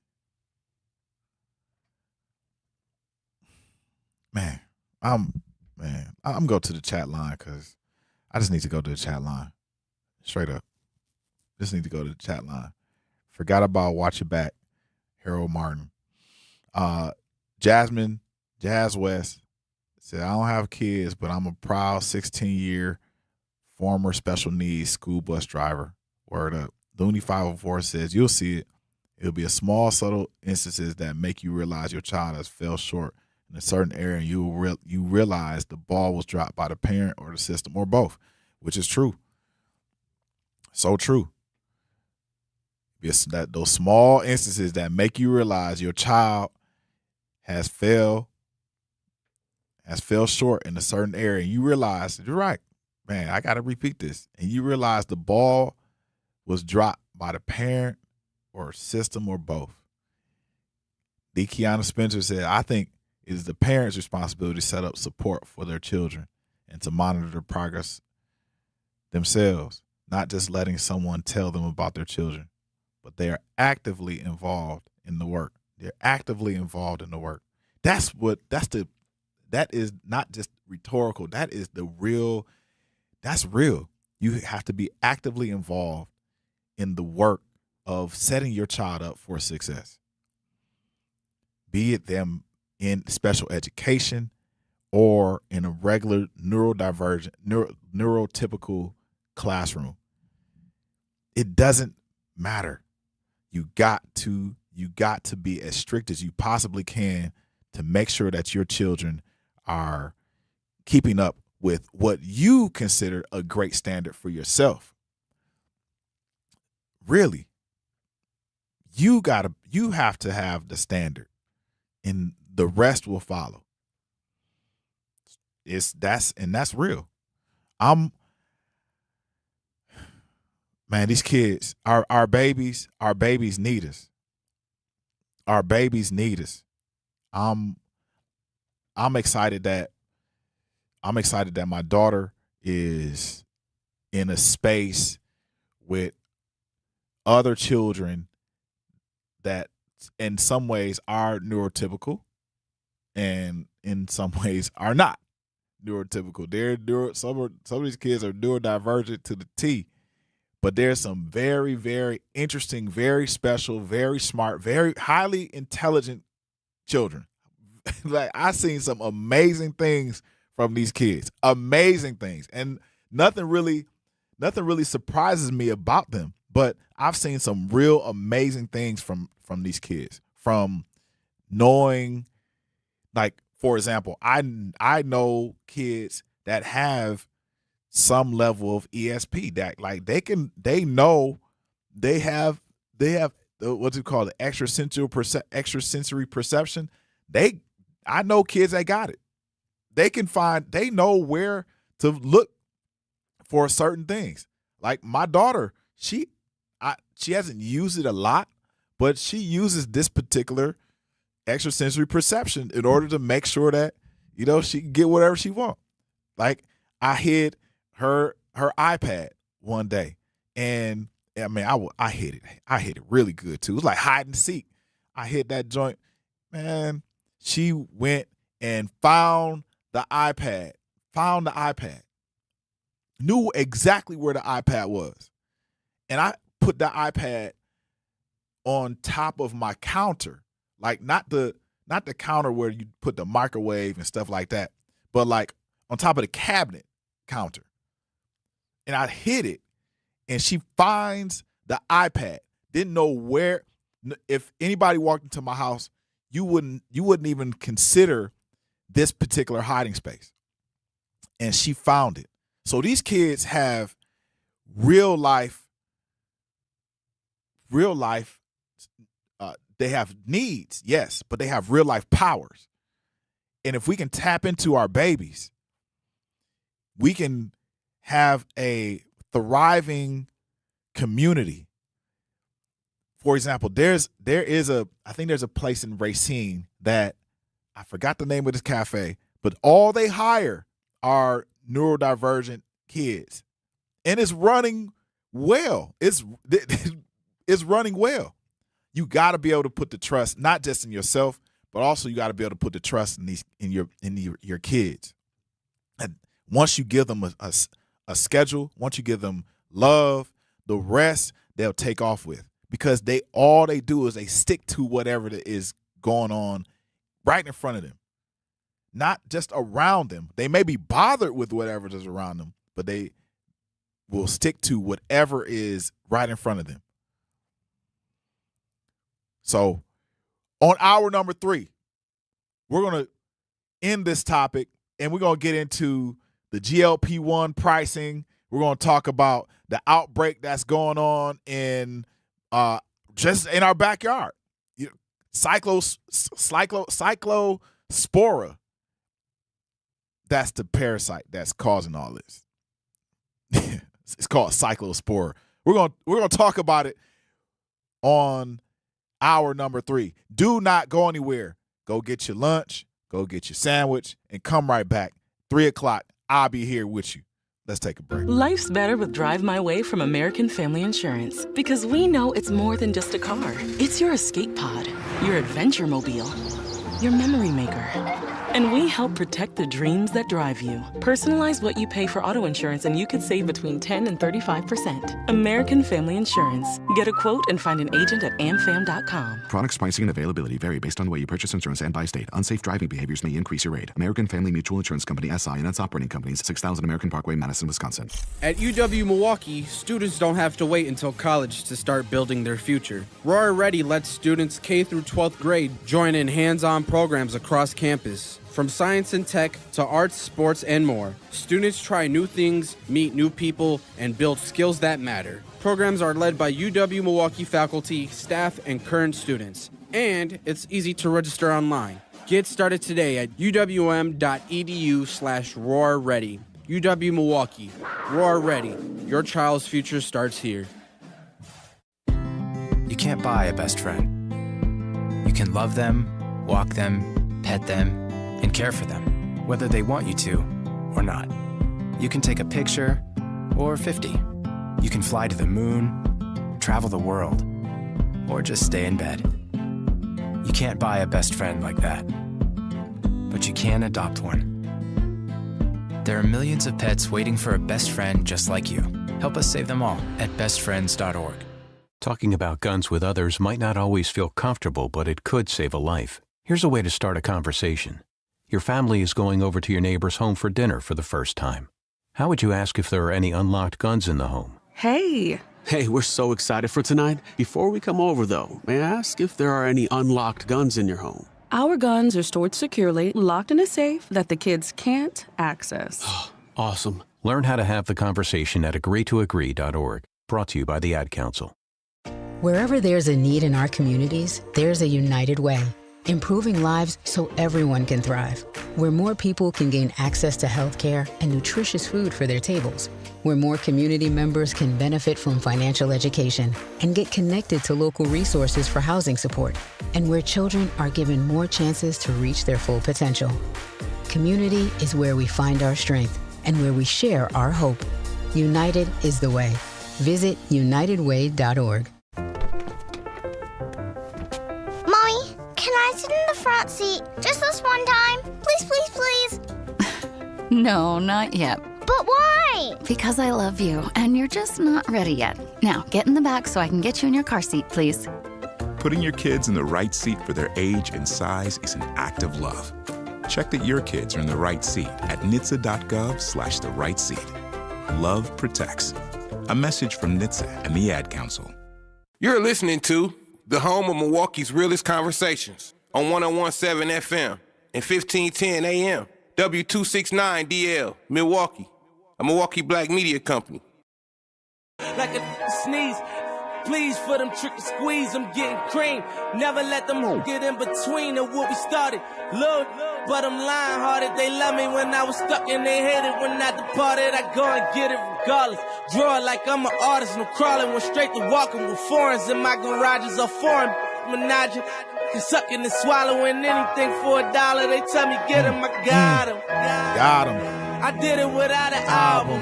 I'm going to the chat line because I just need to go to the chat line. Straight up. Just need to go to the chat line. Forgot about Watch It Back, Harold Martin. Jazz West said, I don't have kids, but I'm a proud 16-year former special needs school bus driver. Word up. Looney 504 says, you'll see it. It'll be a small, subtle instances that make you realize your child has fell short in a certain area, and you realize the ball was dropped by the parent or the system or both, which is true. So true. It's that those small instances that make you realize your child has fell short in a certain area, and you realize, you're right, man, I got to repeat this. And you realize the ball was dropped by the parent or system or both. Kiana Spencer said, I think it is the parents' responsibility to set up support for their children and to monitor their progress themselves, not just letting someone tell them about their children, but they are actively involved in the work. They're actively involved in the work. That is not just rhetorical. That is that's real. You have to be actively involved in the work of setting your child up for success. Be it them in special education or in a regular neurotypical classroom. It doesn't matter. You got to be as strict as you possibly can to make sure that your children are keeping up with what you consider a great standard for yourself. Really, you have to have the standard, and the rest will follow. That's real. Man, these kids, our babies need us. Our babies need us. I'm excited that my daughter is in a space with other children that in some ways are neurotypical and in some ways are not neurotypical. Some of these kids are neurodivergent to the T, but there's some very, very interesting, very special, very smart, very highly intelligent children. Like, I've seen some amazing things from these kids, amazing things, and nothing really surprises me about them. But I've seen some real amazing things from these kids, from knowing, like, for example, I know kids that have some level of ESP that, like, they have what's it called, the extrasensory perception. I know kids that got it. They know where to look for certain things. Like my daughter, she hasn't used it a lot, but she uses this particular extrasensory perception in order to make sure that, she can get whatever she wants. Like, I hid her iPad one day, and I mean, I hid it. I hid it really good too. It was like hide and seek. I hid that joint, man. She went and found the iPad. Knew exactly where the iPad was, and I put the iPad on top of my counter, like not the counter where you put the microwave and stuff like that, but like on top of the cabinet counter. And I hit it, and she finds the iPad. Didn't know where. If anybody walked into my house, you wouldn't even consider this particular hiding space. And she found it. So these kids have real life. They have needs, yes, but they have real life powers. And if we can tap into our babies, we can have a thriving community. For example, I think there's a place in Racine that I forgot the name of this cafe, but all they hire are neurodivergent kids. And it's running well. It's running well. You got to be able to put the trust not just in yourself, but also you got to be able to put the trust in your kids. And once you give them a schedule, once you give them love, the rest they'll take off with, because all they do is they stick to whatever is going on right in front of them, not just around them. They may be bothered with whatever is around them, but they will stick to whatever is right in front of them. So on hour number 3, we're going to end this topic, and we're going to get into the GLP-1 pricing. We're going to talk about the outbreak that's going on in just in our backyard. Cyclospora. That's the parasite that's causing all this. It's called cyclospora. We're going to talk about it on hour number 3. Do not go anywhere. Go get your lunch, go get your sandwich, and come right back. 3 o'clock, I'll be here with you. Let's take a break. Life's better with Drive My Way from American Family Insurance, because we know it's more than just a car. It's your escape pod, your adventure mobile, your memory maker. And we help protect the dreams that drive you. Personalize what you pay for auto insurance, and you could save between 10 and 35%. American Family Insurance. Get a quote and find an agent at amfam.com. Products, pricing, and availability vary based on the way you purchase insurance and by state. Unsafe driving behaviors may increase your rate. American Family Mutual Insurance Company, SI, and its operating companies, 6000 American Parkway, Madison, Wisconsin. At UW-Milwaukee, students don't have to wait until college to start building their future. Roar Ready lets students K through 12th grade join in hands-on programs across campus. From science and tech to arts, sports, and more, students try new things, meet new people, and build skills that matter. Programs are led by UW-Milwaukee faculty, staff, and current students. And it's easy to register online. Get started today at uwm.edu/roarready. UW-Milwaukee. Roar Ready. Your child's future starts here. You can't buy a best friend. You can love them, walk them, pet them, and care for them, whether they want you to or not. You can take a picture or 50. You can fly to the moon, travel the world, or just stay in bed. You can't buy a best friend like that, but you can adopt one. There are millions of pets waiting for a best friend just like you. Help us save them all at bestfriends.org. Talking about guns with others might not always feel comfortable, but it could save a life. Here's a way to start a conversation. Your family is going over to your neighbor's home for dinner for the first time. How would you ask if there are any unlocked guns in the home? Hey, we're so excited for tonight. Before we come over, though, may I ask if there are any unlocked guns in your home? Our guns are stored securely, locked in a safe that the kids can't access. Awesome. Learn how to have the conversation at agreetoagree.org. Brought to you by the Ad Council. Wherever there's a need in our communities, there's a United Way. Improving lives so everyone can thrive. Where more people can gain access to healthcare and nutritious food for their tables. Where more community members can benefit from financial education and get connected to local resources for housing support. And where children are given more chances to reach their full potential. Community is where we find our strength and where we share our hope. United is the way. Visit unitedway.org. Can I sit in the front seat just this one time? Please, please, please. No, not yet. But why? Because I love you, and you're just not ready yet. Now, get in the back so I can get you in your car seat, please. Putting your kids in the right seat for their age and size is an act of love. Check that your kids are in the right seat at NHTSA.gov/the right seat. Love protects. A message from NHTSA and the Ad Council. You're listening to the home of Milwaukee's realest conversations on 101.7 FM and 1510 AM, W269DL, Milwaukee, a Milwaukee Black media company. Like a sneeze, please for them trick and squeeze, I'm getting cream. Never let them get in between of what we started. Look, but I'm lying hearted. They love me when I was stuck and they hated when I departed. I go and get it regardless. Draw it like I'm an artist, no crawling. Went straight to walking with foreigns in my garages are foreign. Menage, sucking and swallowing anything for $1. They tell me get him, I got him. Got him. I did it without an album.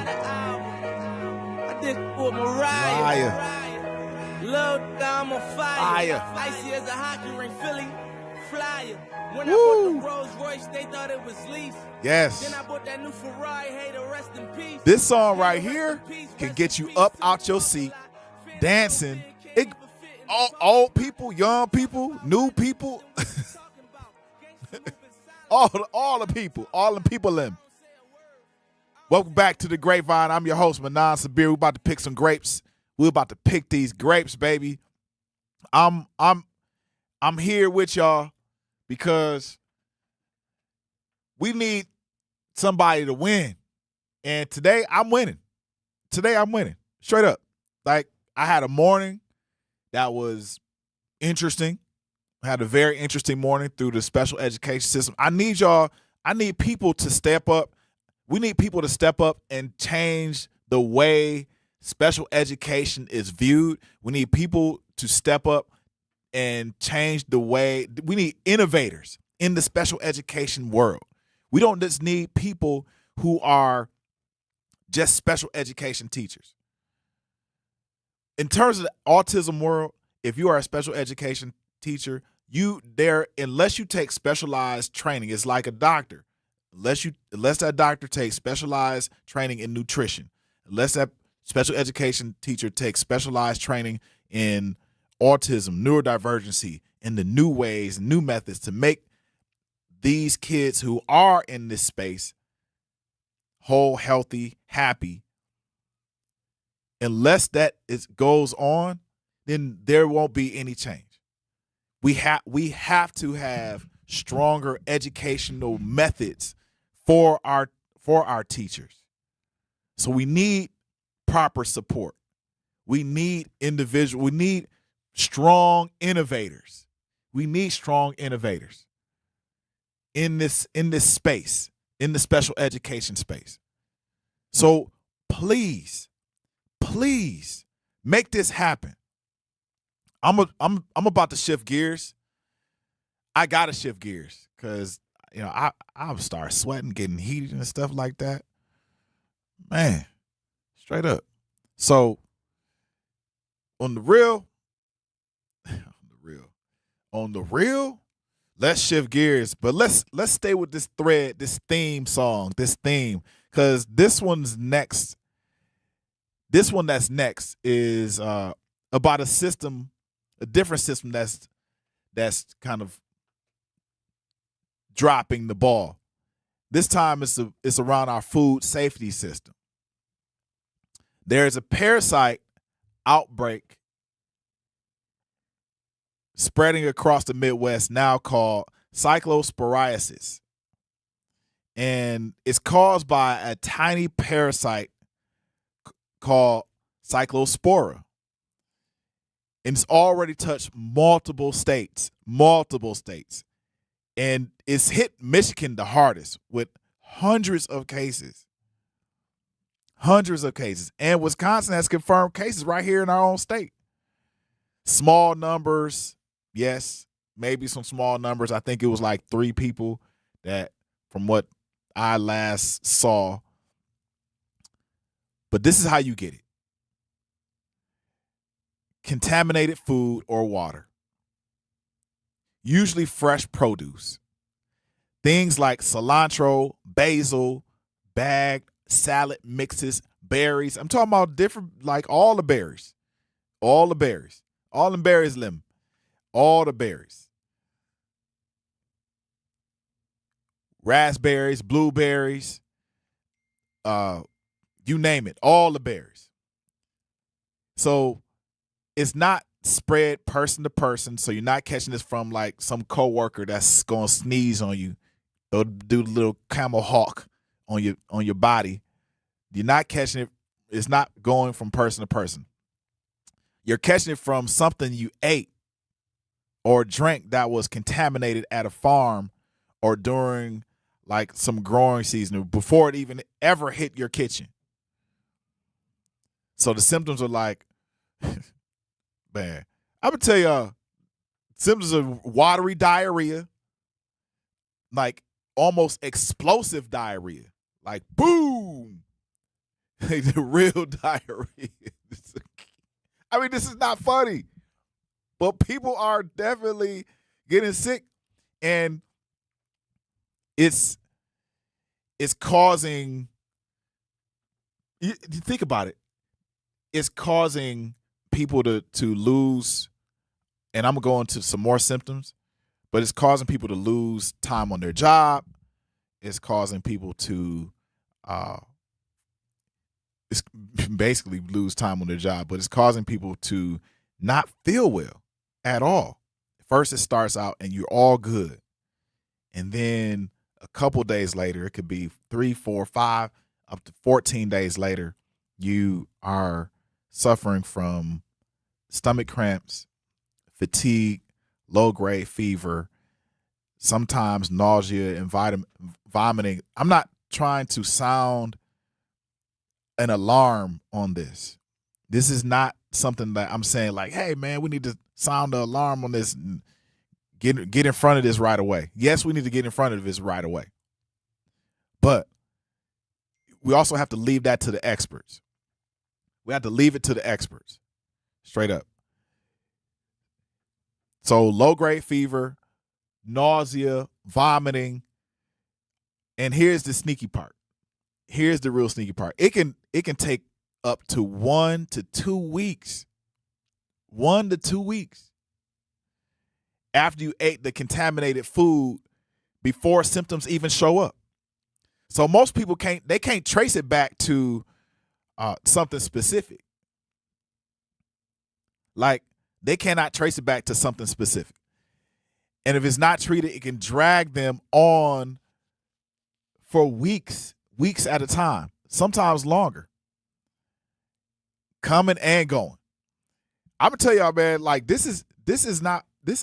I did it with Mariah. Load, I'm on fire. Icy as a hockey ring, Philly flyer. When I bought the Rolls Royce, they thought it was lease. Yes. Then I bought that new Ferrari, hey, to rest in peace. This song right here can get you up out your seat, dancing. Old people, young people, new people, all the people in. Welcome back to the Grapevine. I'm your host, Manan Sabir. We're about to pick some grapes. We're about to pick these grapes, baby. I'm here with y'all because we need somebody to win. And today I'm winning. Straight up. Like, I had a morning that was interesting. I had a very interesting morning through the special education system. I need people to step up. We need people to step up and change the way special education is viewed. We need people to step up and change the way. We need innovators in the special education world. We don't just need people who are just special education teachers. In terms of the autism world, if you are a special education teacher, unless you take specialized training, it's like a doctor. Unless that doctor takes specialized training in nutrition, unless that special education teacher takes specialized training in autism, neurodivergency, and the new ways, new methods to make these kids who are in this space whole, healthy, happy, unless that goes on, then there won't be any change. We have to have stronger educational methods for our teachers. So we need proper support. We need strong innovators. We need strong innovators in this space, in the special education space. So please make this happen. I'm about to shift gears. I gotta shift gears because I'll start sweating, getting heated and stuff like that. Man, straight up. So on the real, let's shift gears, but let's stay with this thread, this theme, because this one's next. This one that's next is about a different system that's kind of dropping the ball. This time it's around our food safety system. There's a parasite outbreak spreading across the Midwest now called cyclosporiasis. And it's caused by a tiny parasite called Cyclospora. And it's already touched multiple states. And it's hit Michigan the hardest with hundreds of cases. And Wisconsin has confirmed cases right here in our own state. Small numbers, yes, maybe some small numbers. I think it was like 3 people that, from what I last saw. But this is how you get it. Contaminated food or water. Usually fresh produce. Things like cilantro, basil, bagged salad mixes, berries. I'm talking about different, like all the berries. All the berries lemon. All the berries. Raspberries, blueberries, you name it, all the berries. So it's not spread person to person, so you're not catching this from like some coworker that's gonna sneeze on you. They'll do the little camel hawk on your body. You're not catching it. It's not going from person to person. You're catching it from something you ate or drank that was contaminated at a farm or during like some growing season before it even ever hit your kitchen. So the symptoms are like, man, I'm gonna tell y'all, symptoms of watery diarrhea, like almost explosive diarrhea, like boom, the real diarrhea. I mean, this is not funny, but people are definitely getting sick, and it's causing. You think about it. It's causing people to lose, and I'm going to some more symptoms, but it's causing people to lose time on their job. It's causing people to it's basically lose time on their job, but it's causing people to not feel well at all. First, it starts out and you're all good. And then a couple days later, it could be 3, 4, 5, up to 14 days later, you are suffering from stomach cramps, fatigue, low-grade fever, sometimes nausea and vomiting. I'm not trying to sound an alarm on this. This is not something that I'm saying like, hey, man, we need to sound the alarm on this and get in front of this right away. Yes, we need to get in front of this right away. But we also have to leave that to the experts. We have to leave it to the experts, straight up. So low-grade fever, nausea, vomiting, and here's the sneaky part. Here's the real sneaky part. It can take up to 1 to 2 weeks. 1 to 2 weeks after you ate the contaminated food before symptoms even show up. So most people can't trace it back to something specific. Like they cannot trace it back to something specific. And if it's not treated, it can drag them on for weeks at a time, sometimes longer. Coming and going. I'm gonna tell y'all, man, like this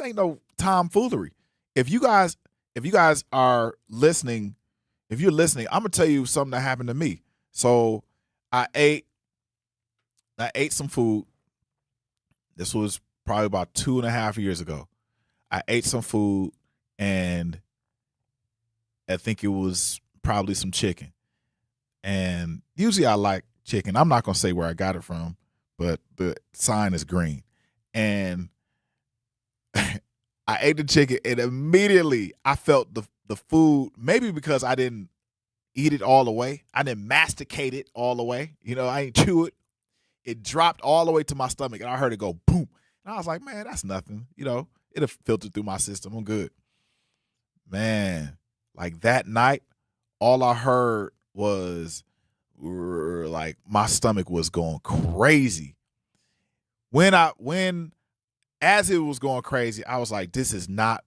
ain't no tomfoolery. If you guys are listening, if you're listening, I'm gonna tell you something that happened to me. So I ate some food. This was probably about 2.5 years ago. I ate some food and I think it was probably some chicken. And usually I like chicken. I'm not going to say where I got it from, but the sign is green. And I ate the chicken and immediately I felt the food, maybe because I didn't eat it all the way. I didn't masticate it all the way. You know, I ain't chew it. It dropped all the way to my stomach and I heard it go boom. And I was like, man, that's nothing. You know, it'll filter through my system. I'm good. Man, like that night, all I heard was like my stomach was going crazy. As it was going crazy, I was like, this is not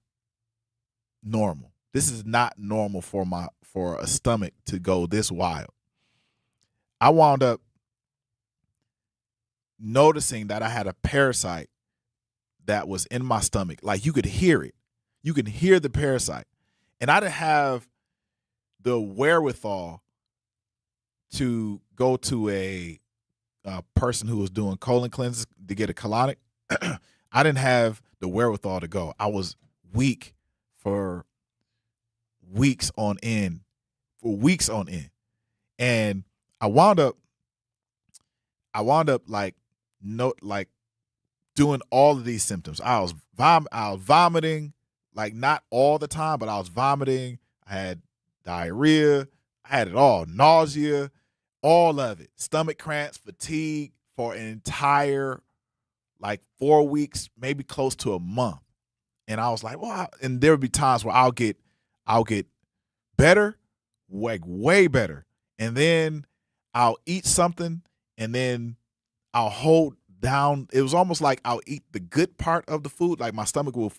normal. This is not normal for a stomach to go this wild. I wound up noticing that I had a parasite that was in my stomach. Like you could hear it. You can hear the parasite. And I didn't have the wherewithal to go to a person who was doing colon cleanses to get a colonic. I didn't have the wherewithal to go. I was weak for weeks on end. And I wound up like doing all of these symptoms. I was vomiting, like not all the time, but I was vomiting. I had diarrhea. I had it all. Nausea, all of it. Stomach cramps, fatigue for an entire like 4 weeks, maybe close to a month. And I was like, well, and there would be times where I'll get better, like way better. And then I'll eat something and then I'll hold down. It was almost like I'll eat the good part of the food. Like my stomach will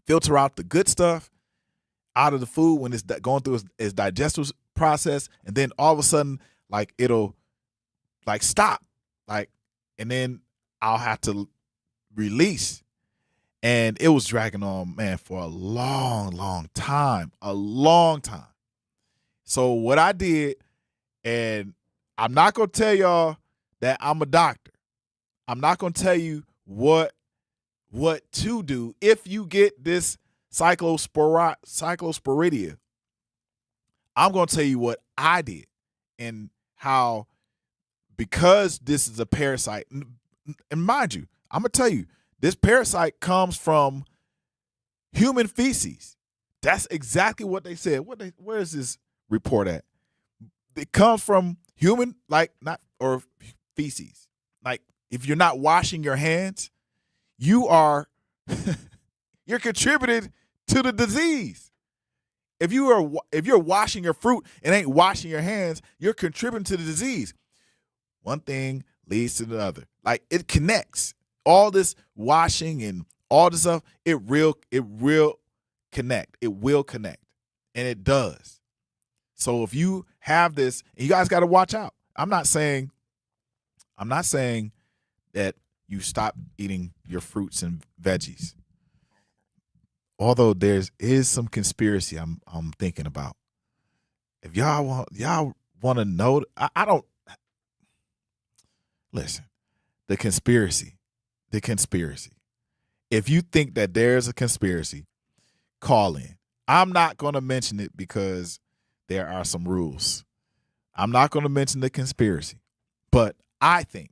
filter out the good stuff out of the food when it's going through its digestive process. And then all of a sudden, like it'll like stop. Like, and then I'll have to release. And it was dragging on, man, for a long time. So what I did, and I'm not going to tell y'all that I'm a doctor. I'm not going to tell you what to do if you get this cyclosporidia. I'm going to tell you what I did and how, because this is a parasite, and mind you, I'm going to tell you, this parasite comes from human feces. That's exactly what they said. Where is this report at? It comes from human, or feces. Like, if you're not washing your hands, you're contributing to the disease. If you're washing your fruit and ain't washing your hands, you're contributing to the disease. One thing leads to the other. Like, it connects. All this washing and all this stuff, it will connect. It will connect. And it does. So if you have this, and you guys got to watch out. I'm not saying that you stop eating your fruits and veggies. Although is some conspiracy I'm thinking about. If y'all want to know, I don't listen. The conspiracy. If you think that there's a conspiracy, call in. I'm not going to mention it because there are some rules. I'm not going to mention the conspiracy, but I think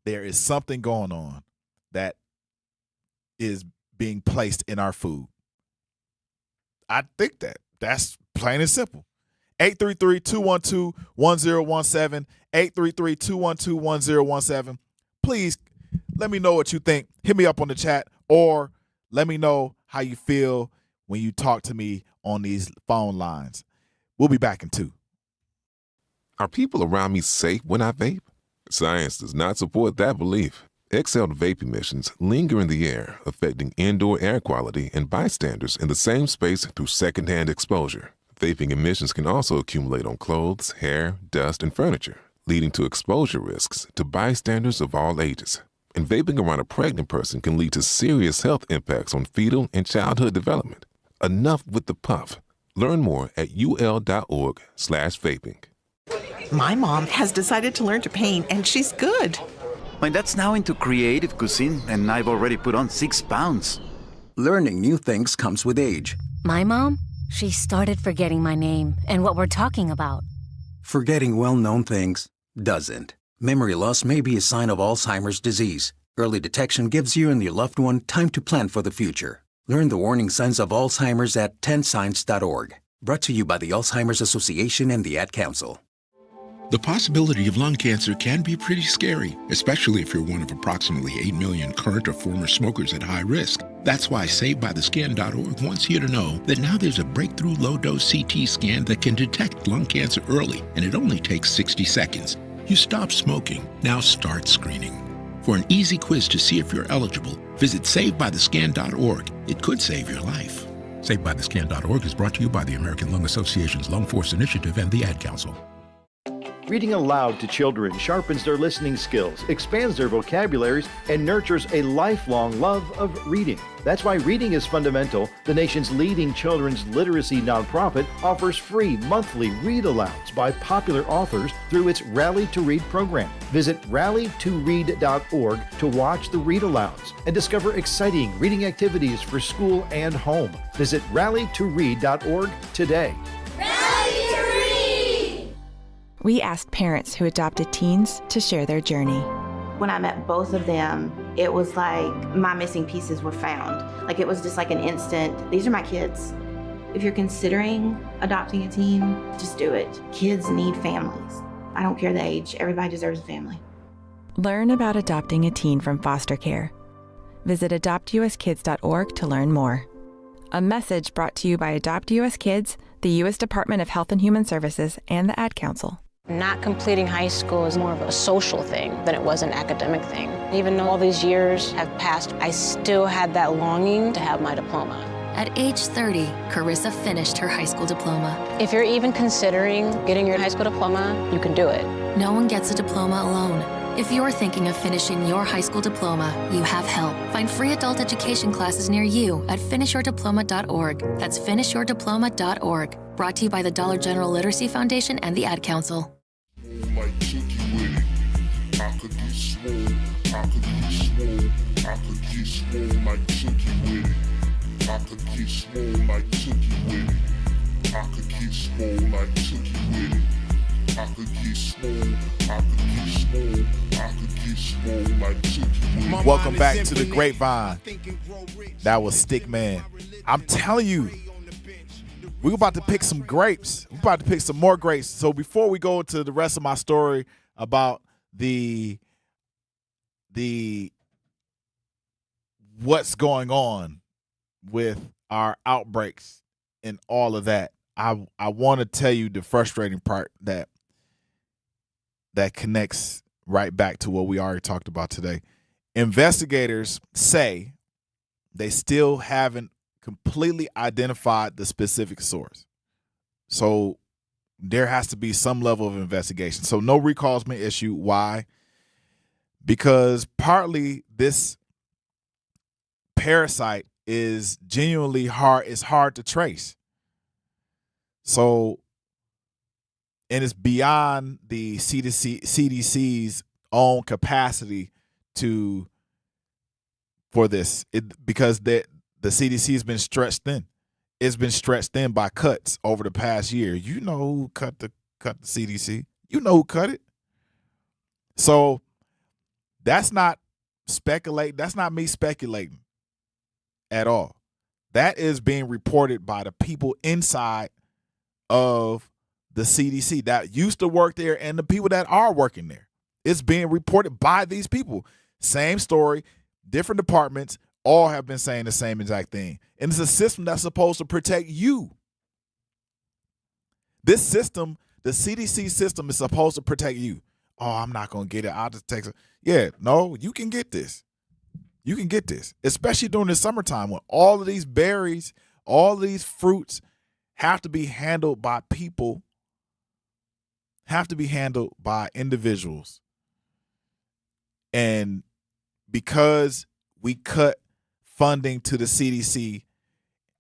there is something going on that is being placed in our food. I think that's plain and simple. 833-212-1017, 833-212-1017. Please let me know what you think. Hit me up on the chat, or let me know how you feel when you talk to me on these phone lines. We'll be back in 2. Are people around me safe when I vape? Science does not support that belief. Exhaled vape emissions linger in the air, affecting indoor air quality and bystanders in the same space through secondhand exposure. Vaping emissions can also accumulate on clothes, hair, dust, and furniture, leading to exposure risks to bystanders of all ages. And vaping around a pregnant person can lead to serious health impacts on fetal and childhood development. Enough with the puff. Learn more at ul.org/vaping. My mom has decided to learn to paint, and she's good. My dad's now into creative cuisine, and I've already put on 6 pounds. Learning new things comes with age. My mom, she started forgetting my name and what we're talking about. Forgetting well-known things doesn't. Memory loss may be a sign of Alzheimer's disease. Early detection gives you and your loved one time to plan for the future. Learn the warning signs of Alzheimer's at 10signs.org. Brought to you by the Alzheimer's Association and the Ad Council. The possibility of lung cancer can be pretty scary, especially if you're one of approximately 8 million current or former smokers at high risk. That's why SaveByTheScan.org wants you to know that now there's a breakthrough low-dose CT scan that can detect lung cancer early, and it only takes 60 seconds. You stop smoking, now start screening. For an easy quiz to see if you're eligible, visit SaveByTheScan.org. It could save your life. SaveByTheScan.org is brought to you by the American Lung Association's Lung Force Initiative and the Ad Council. Reading aloud to children sharpens their listening skills, expands their vocabularies, and nurtures a lifelong love of reading. That's why Reading is Fundamental, the nation's leading children's literacy nonprofit, offers free monthly read-alouds by popular authors through its Rally to Read program. Visit rallytoread.org to watch the read-alouds and discover exciting reading activities for school and home. Visit rallytoread.org today. We asked parents who adopted teens to share their journey. When I met both of them, it was like my missing pieces were found. Like it was just like an instant, these are my kids. If you're considering adopting a teen, just do it. Kids need families. I don't care the age, everybody deserves a family. Learn about adopting a teen from foster care. Visit adoptuskids.org to learn more. A message brought to you by Adopt US Kids, the U.S. Department of Health and Human Services, and the Ad Council. Not completing high school is more of a social thing than it was an academic thing. Even though all these years have passed, I still had that longing to have my diploma. At age 30, Carissa finished her high school diploma. If you're even considering getting your high school diploma, you can do it. No one gets a diploma alone. If you're thinking of finishing your high school diploma, you have help. Find free adult education classes near you at finishyourdiploma.org. That's finishyourdiploma.org. Brought to you by the Dollar General Literacy Foundation and the Ad Council. Welcome back to the Grapevine. That was Stickman. I'm telling you, we're about to pick some grapes. We're about to pick some more grapes. So before we go to the rest of my story about the what's going on with our outbreaks and all of that, I want to tell you the frustrating part that connects right back to what we already talked about today. Investigators say they still haven't completely identified the specific source. So there has to be some level of investigation. So no recalls been issued. Why? Because partly this parasite is genuinely hard. It's hard to trace. So, and it's beyond the CDC's own capacity for this, because the CDC has been stretched thin. It's been stretched thin by cuts over the past year. You know who cut the CDC. You know who cut it. So that's not speculate. That's not me speculating at all. That is being reported by the people inside of the CDC that used to work there and the people that are working there. It's being reported by these people. Same story, different departments, all have been saying the same exact thing. And it's a system that's supposed to protect you. This system, the CDC system, is supposed to protect you. Oh, I'm not going to get it. I'll just text it. Yeah, no, you can get this. You can get this, especially during the summertime when all of these berries, all of these fruits have to be handled by people, have to be handled by individuals. And because we cut funding to the CDC,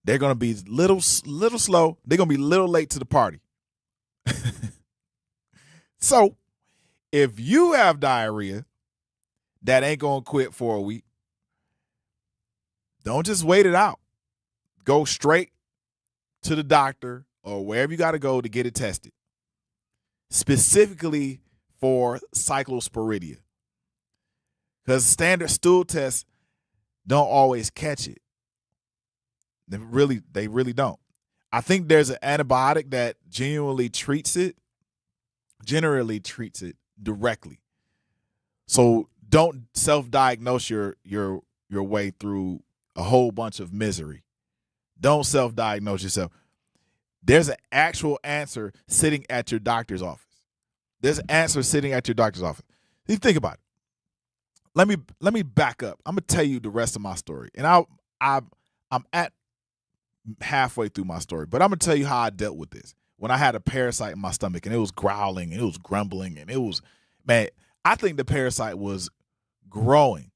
they're going to be little slow. They're going to be a little late to the party. So if you have diarrhea that ain't going to quit for a week, don't just wait it out. Go straight to the doctor or wherever you got to go to get it tested, specifically for cyclosporidia. Because standard stool tests don't always catch it. They really don't. I think there's an antibiotic that generally treats it directly. So don't self-diagnose your way through a whole bunch of misery. Don't self-diagnose yourself. There's an actual answer sitting at your doctor's office. There's an answer sitting at your doctor's office. You think about it. Let me back up. I'm gonna tell you the rest of my story, and I'm at halfway through my story, but I'm gonna tell you how I dealt with this when I had a parasite in my stomach and it was growling and it was grumbling and it was, man, I think the parasite was growing.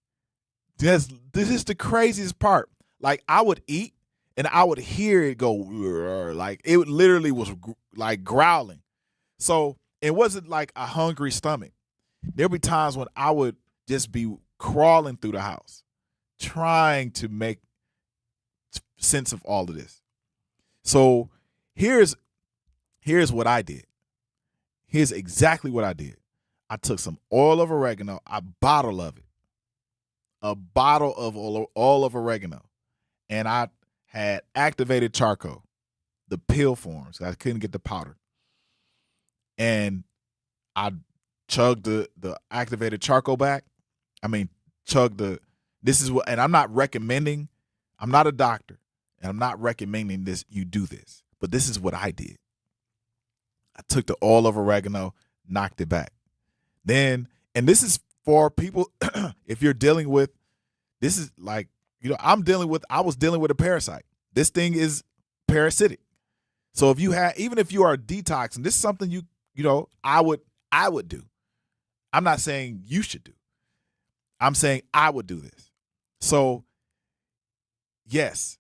This is the craziest part. Like I would eat and I would hear it go like it literally was like growling. So it wasn't like a hungry stomach. There'd be times when I would just be crawling through the house, trying to make sense of all of this. So here's what I did. Here's exactly what I did. I took some oil of oregano, a bottle of oil of oregano, and I had activated charcoal, the pill forms. I couldn't get the powder. And I chugged the activated charcoal back. Chugged the This is what, and I'm not recommending, I'm not a doctor, and I'm not recommending this, you do this. But this is what I did. I took the oil of oregano, knocked it back. Then, and this is for people, if you're dealing with, this is like, I was dealing with a parasite. This thing is parasitic. So if you have, even if you are detoxing, this is something I would do. I'm not saying you should do. I'm saying I would do this. So yes,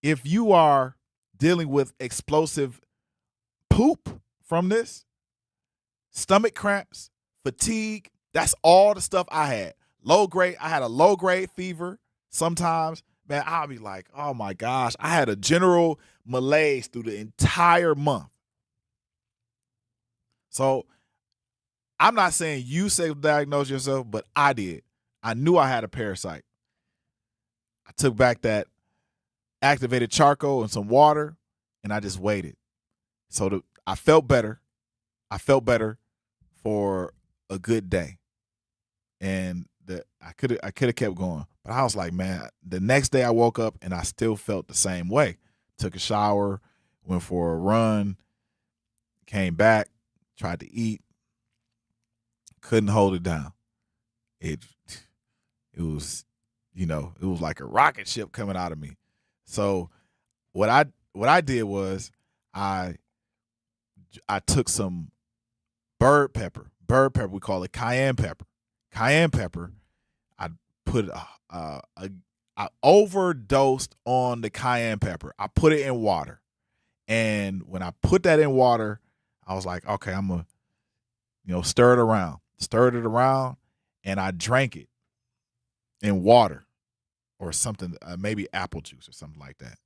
if you are dealing with explosive poop from this, stomach cramps, fatigue, that's all the stuff I had. I had a low grade fever sometimes. Man, I'll be like, oh my gosh, I had a general malaise through the entire month. So I'm not saying you self-diagnose yourself, but I did. I knew I had a parasite. I took back that activated charcoal and some water, and I just waited. So I felt better. I felt better for a good day. And I could have kept going. But I was like, man, the next day I woke up and I still felt the same way. Took a shower, went for a run, came back, tried to eat, couldn't hold it down. It was, it was like a rocket ship coming out of me. So what I did was I took some bird pepper, we call it cayenne pepper. Cayenne pepper, I put I overdosed on the cayenne pepper. I put it in water. And when I put that in water, I was like, okay, I'm going to stir it around. Stirred it around, and I drank it in water or something, maybe apple juice or something like that.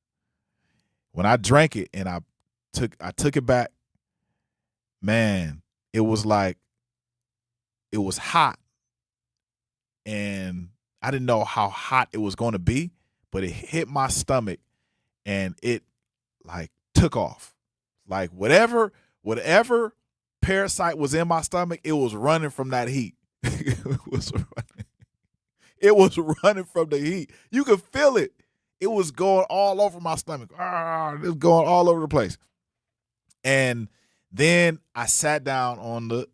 When I drank it and I took it back, man, it was like, it was hot. And I didn't know how hot it was going to be, but it hit my stomach and it like took off. Like whatever parasite was in my stomach, it was running from that heat. It was running from the heat. You could feel it. It was going all over my stomach. It was going all over the place. And then I sat down on the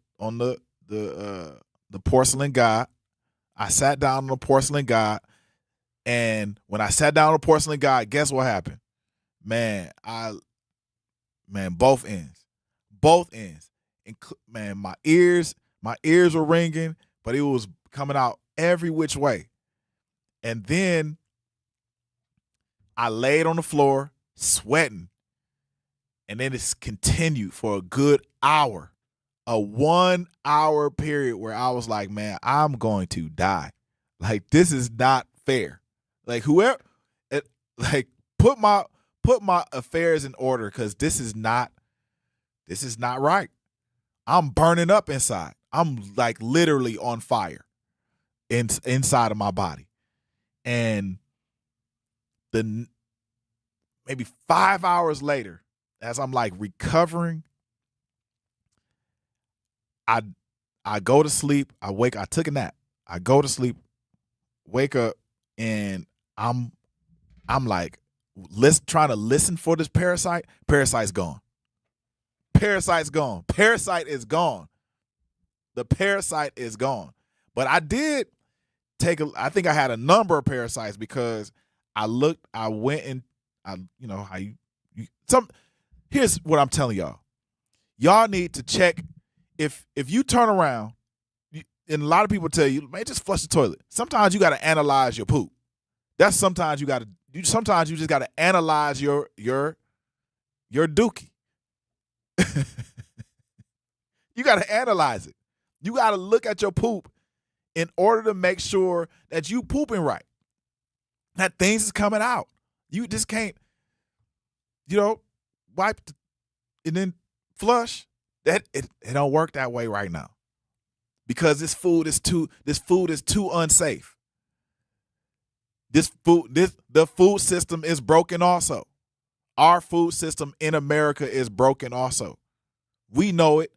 porcelain god. I sat down on the porcelain god, and when I sat down on the porcelain god, guess what happened? Man, both ends. And man, my ears were ringing, but it was coming out every which way. And then I laid on the floor sweating, and then it's continued for a good hour. A 1 hour period where I was like, man, I'm going to die. Like, this is not fair. Like, put my affairs in order, because this is not right. I'm burning up inside. I'm like literally on fire inside of my body. And maybe 5 hours later, as I'm like recovering, I go to sleep. I took a nap. I go to sleep, wake up, and I'm like trying to listen for this parasite. Parasite's gone. Parasite's gone. Parasite is gone. The parasite is gone. But I did I think I had a number of parasites, because I went and here's what I'm telling y'all. Y'all need to check. If you turn around, and a lot of people tell you, man, just flush the toilet. Sometimes you got to analyze your poop. Sometimes you just got to analyze your dookie. You got to analyze it. You got to look at your poop in order to make sure that you pooping right, that things is coming out. You just can't, wipe and then flush. That it don't work that way right now, because this food is too unsafe. The food system is broken also. Our food system in America is broken also. We know it,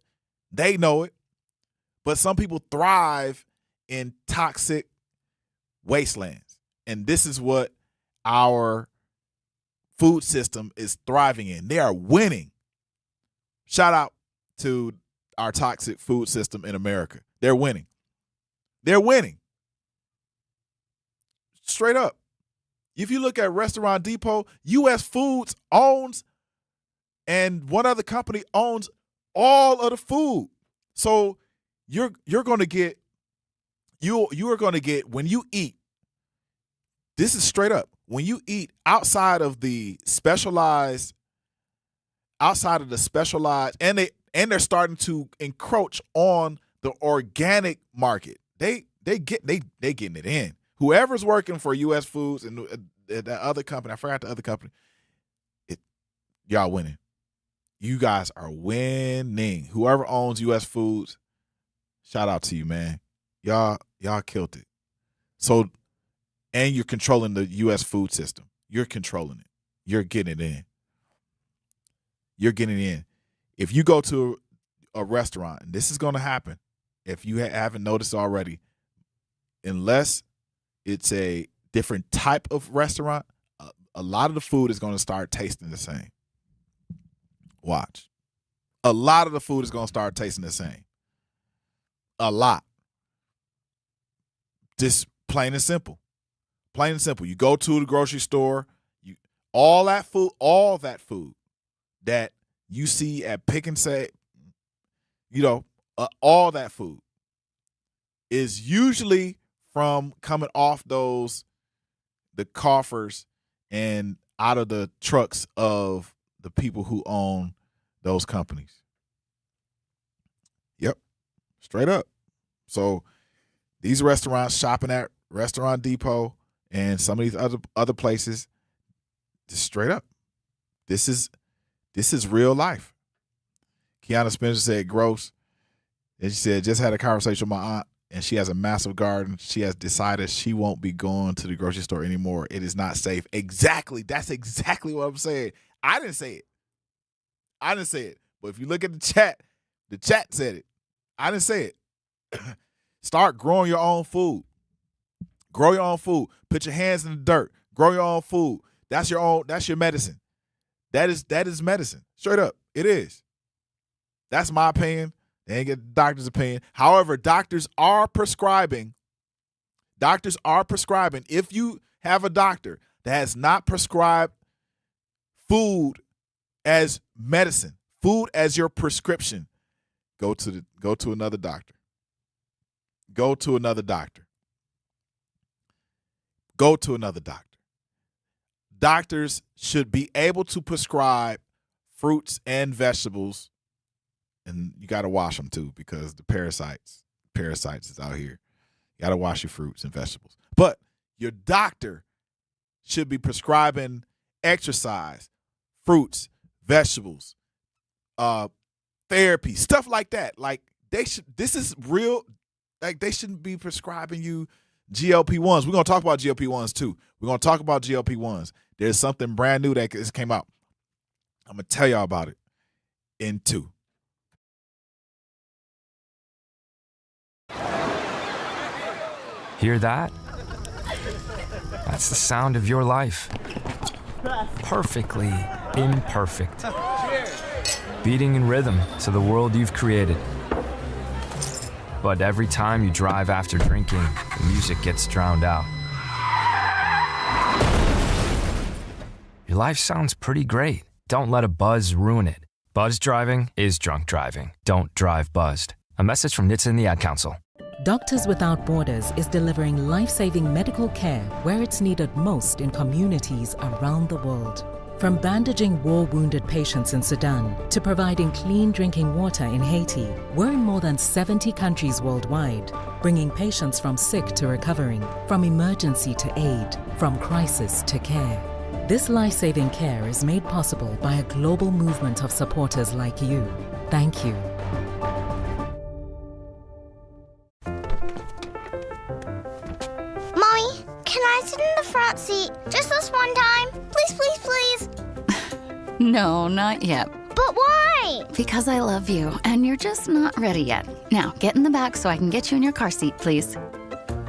they know it, but some people thrive in toxic wastelands. And this is what our food system is thriving in. They are winning. Shout out to our toxic food system in America. They're winning. They're winning. Straight up. If you look at Restaurant Depot, U.S. Foods owns, and one other company owns all of the food. So you're going to get, you are going to get, when you eat, this is straight up, when you eat outside of the specialized, and they're starting to encroach on the organic market. They getting it in. Whoever's working for U.S. Foods and the other company, I forgot the other company, y'all winning. You guys are winning. Whoever owns U.S. Foods, shout out to you, man. Y'all killed it. So, and you're controlling the U.S. food system. You're controlling it. You're getting it in. You're getting it in. If you go to a restaurant, and this is going to happen, if you haven't noticed already, unless it's a different type of restaurant, a lot of the food is going to start tasting the same. Watch. A lot of the food is going to start tasting the same. A lot. Just plain and simple. Plain and simple. You go to the grocery store, all that food that you see at Pick and Save, all that food is usually from coming off the coffers and out of the trucks of the people who own those companies. Yep. Straight up. So these restaurants, shopping at Restaurant Depot and some of these other places, just straight up. This is real life. Kiana Spencer said gross. And she said, just had a conversation with my aunt, and she has a massive garden. She has decided she won't be going to the grocery store anymore. It is not safe. Exactly. That's exactly what I'm saying. I didn't say it. But if you look at the chat said it. I didn't say it. Start growing your own food. Grow your own food. Put your hands in the dirt. Grow your own food. That's your medicine. That is medicine. Straight up. It is. That's my opinion. They ain't get the doctor's opinion. However, doctors are prescribing. If you have a doctor that has not prescribed food as medicine, food as your prescription, go to another doctor. Go to another doctor. Go to another doctor. Doctors should be able to prescribe fruits and vegetables. And you got to wash them too, because the parasites is out here. You got to wash your fruits and vegetables. But your doctor should be prescribing exercise, fruits, vegetables, therapy, stuff like that. Like this is real. Like they shouldn't be prescribing you GLP-1s. We're going to talk about GLP-1s too. We're going to talk about GLP-1s. There's something brand new that just came out. I'm going to tell y'all about it in 2. Hear that? That's the sound of your life. Perfectly imperfect. Beating in rhythm to the world you've created. But every time you drive after drinking, the music gets drowned out. Your life sounds pretty great. Don't let a buzz ruin it. Buzz driving is drunk driving. Don't drive buzzed. A message from NHTSA and the Ad Council. Doctors Without Borders is delivering life-saving medical care where it's needed most in communities around the world. From bandaging war-wounded patients in Sudan to providing clean drinking water in Haiti, we're in more than 70 countries worldwide, bringing patients from sick to recovering, from emergency to aid, from crisis to care. This life-saving care is made possible by a global movement of supporters like you. Thank you. Mommy, can I sit in the front seat just this one time? Please, please, please. No, not yet. But why? Because I love you, and you're just not ready yet. Now, get in the back so I can get you in your car seat, please.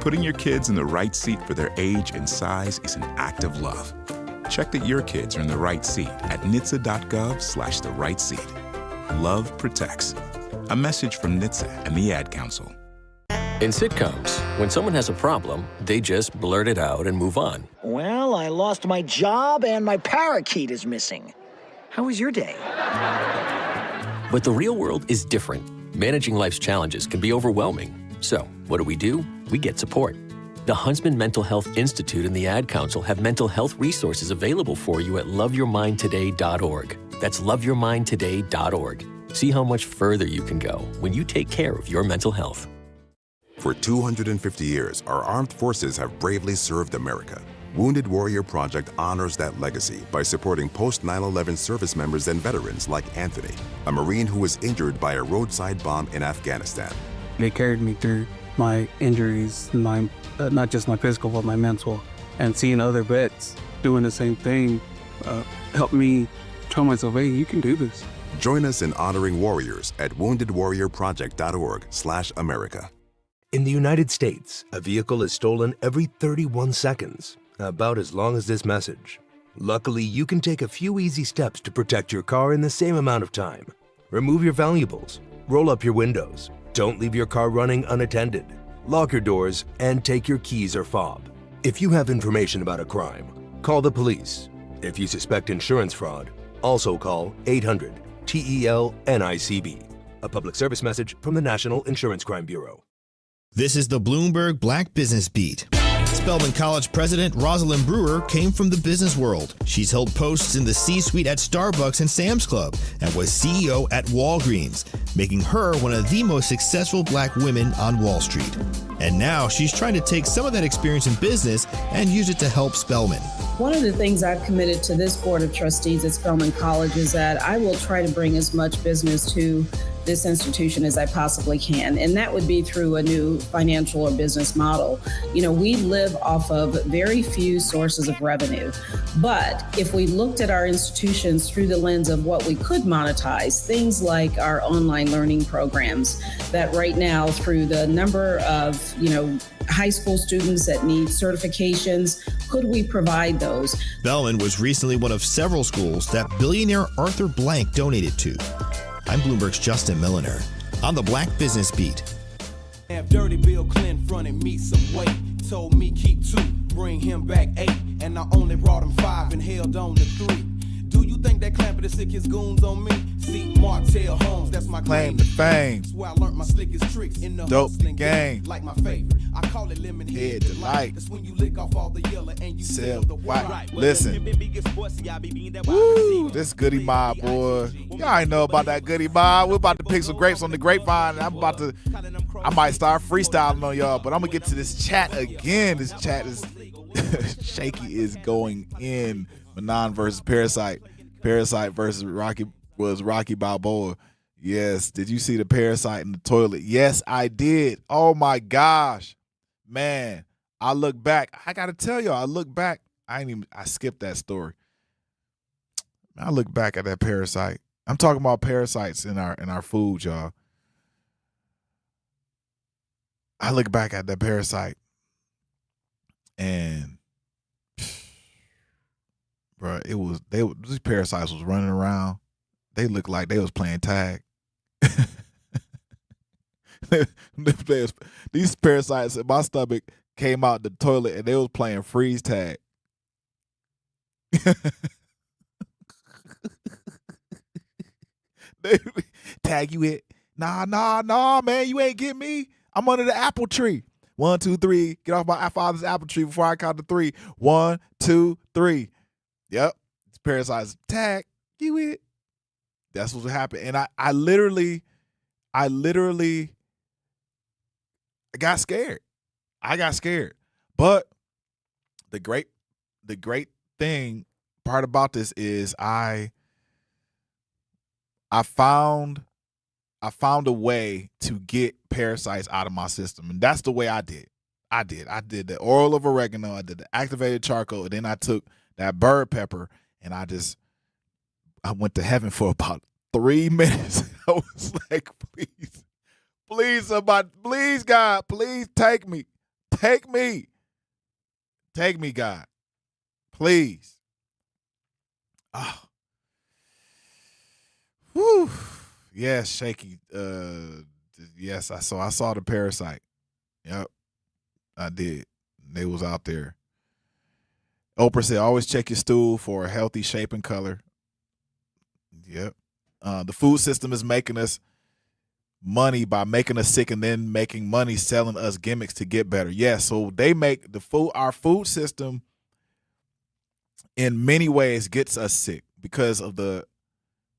Putting your kids in the right seat for their age and size is an act of love. Check that your kids are in the right seat at nhtsa.gov/the right seat. Love protects. A message from NHTSA and the Ad Council. In sitcoms, when someone has a problem, they just blurt it out and move on. Well, I lost my job and my parakeet is missing. How was your day? But the real world is different. Managing life's challenges can be overwhelming. So, what do? We get support. The Huntsman Mental Health Institute and the Ad Council have mental health resources available for you at loveyourmindtoday.org. That's loveyourmindtoday.org. See how much further you can go when you take care of your mental health. For 250 years, our armed forces have bravely served America. Wounded Warrior Project honors that legacy by supporting post-9/11 service members and veterans like Anthony, a Marine who was injured by a roadside bomb in Afghanistan. They carried me through my injuries, not just my physical, but my mental. And seeing other vets doing the same thing helped me tell myself, hey, you can do this. Join us in honoring warriors at woundedwarriorproject.org/America. In the United States, a vehicle is stolen every 31 seconds, about as long as this message. Luckily, you can take a few easy steps to protect your car in the same amount of time. Remove your valuables, roll up your windows, don't leave your car running unattended, lock your doors, and take your keys or fob. If you have information about a crime, call the police. If you suspect insurance fraud, also call 800-TEL-NICB. A public service message from the National Insurance Crime Bureau. This is the Bloomberg Black Business Beat. Spelman College president Rosalind Brewer came from the business world. She's held posts in the C-suite at Starbucks and Sam's Club and was CEO at Walgreens, making her one of the most successful black women on Wall Street. And now she's trying to take some of that experience in business and use it to help Spelman. One of the things I've committed to this board of trustees at Spelman College is that I will try to bring as much business to this institution as I possibly can. And that would be through a new financial or business model. You know, we live off of very few sources of revenue. But if we looked at our institutions through the lens of what we could monetize, things like our online learning programs, that right now through the number of, high school students that need certifications, could we provide those? Spelman was recently one of several schools that billionaire Arthur Blank donated to. I'm Bloomberg's Justin Milliner on the Black Business Beat. Have Dirty Bill Clinton fronted me some weight. Told me keep 2, bring him back 8. And I only brought him 5 and held on to 3. Do you think that Clampett is sick his goons on me? See, Martell Holmes, that's my claim to fame. That's where I learned my slickest tricks in the dope hustling game. Like my favorite. I call it lemon head delight. That's when you lick off all the yellow and you sell the white. Listen. Woo, this Goody Mob, boy. Y'all ain't know about that Goody Mob. We're about to pick some grapes on the grapevine. I might start freestyling on y'all, but I'm going to get to this chat again. This chat is, Shaky is going in. Manon versus Parasite. Parasite versus Rocky Balboa. Yes. Did you see the Parasite in the toilet? Yes, I did. Oh my gosh. Man, I look back. I gotta tell y'all, I look back. I skipped that story. I look back at that Parasite. I'm talking about parasites in our food, y'all. I look back at that Parasite and bro, these parasites was running around. They looked like they was playing tag. These parasites in my stomach came out the toilet and they was playing freeze tag. Tag you hit. Nah, man, you ain't get me. I'm under the apple tree. 1, 2, 3. Get off my father's apple tree before I count to 3. 1, 2, 3. Yep. It's parasites. Tag. You it. That's what happened. And I literally got scared. I got scared. But the great part about this is I found a way to get parasites out of my system. And that's the way I did. I did the oil of oregano, I did the activated charcoal, and then I took that bird pepper and I went to heaven for about 3 minutes. I was like, please somebody, please God, please take me. Take me. Take me, God. Please. Oh. Whew. Yes, shaky. Yes, I saw the parasite. Yep. I did. They was out there. Oprah said, always check your stool for a healthy shape and color. Yep. The food system is making us money by making us sick and then making money selling us gimmicks to get better. Yeah, so they make our food system in many ways gets us sick because of the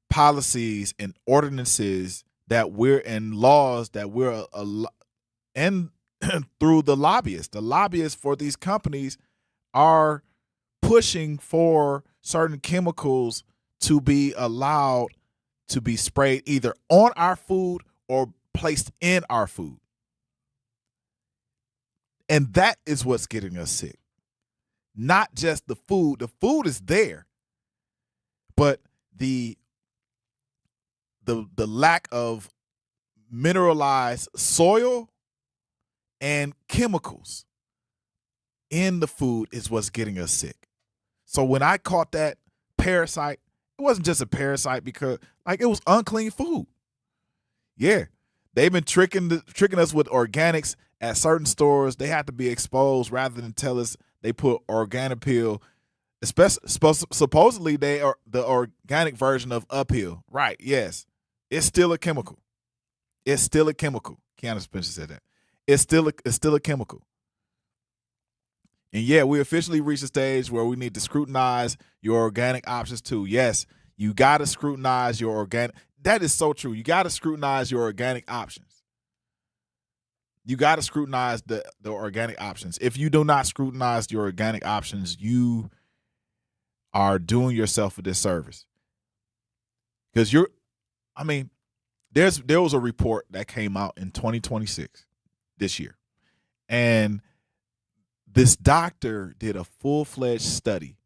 policies and ordinances that we're in, laws that we're and through the lobbyists. The lobbyists for these companies are pushing for certain chemicals to be allowed to be sprayed either on our food or placed in our food. And that is what's getting us sick. Not just the food. The food is there. But the lack of mineralized soil and chemicals in the food is what's getting us sick. So when I caught that parasite, it wasn't just a parasite because it was unclean food. Yeah, they've been tricking us with organics at certain stores. They have to be exposed rather than tell us they put Organapil. Supposedly they are the organic version of Uphill. Right? Yes, it's still a chemical. It's still a chemical. Keanu Spencer said that. It's still a chemical. And yeah, we officially reached a stage where we need to scrutinize your organic options too. Yes, you got to scrutinize your organic. That is so true. You got to scrutinize your organic options. You got to scrutinize the organic options. If you do not scrutinize your organic options, you are doing yourself a disservice. Because there was a report that came out in 2026 this year. And this doctor did a full-fledged study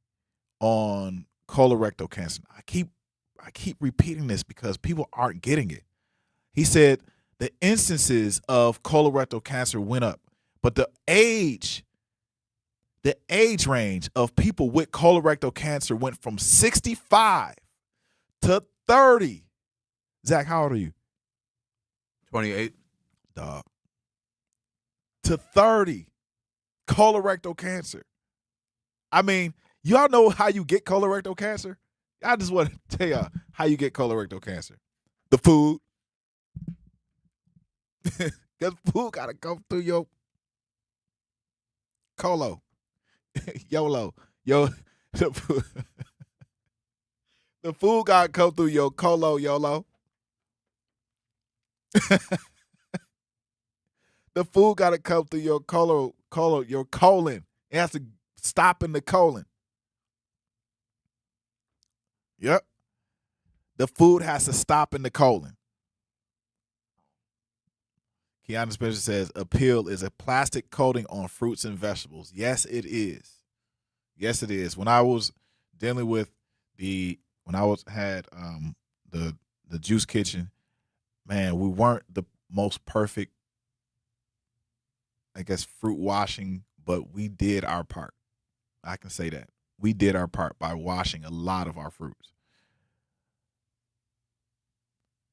on colorectal cancer. I keep repeating this because people aren't getting it. He said the instances of colorectal cancer went up, but the age range of people with colorectal cancer went from 65 to 30. Zach, how old are you? 28. Dog. To 30. Colorectal cancer. I mean, y'all know how you get colorectal cancer? I just want to tell y'all how you get colorectal cancer. The food. Because food got to come through your colo. YOLO. The food got to come through your colo, YOLO. The food got to come through your your colon. It has to stop in the colon. Yep. The food has to stop in the colon. Keanu Spencer says, Appeal is a plastic coating on fruits and vegetables. Yes, it is. Yes, it is. When I was dealing with the juice kitchen, man, we weren't the most perfect, I guess, fruit washing, but we did our part. I can say that. We did our part by washing a lot of our fruits.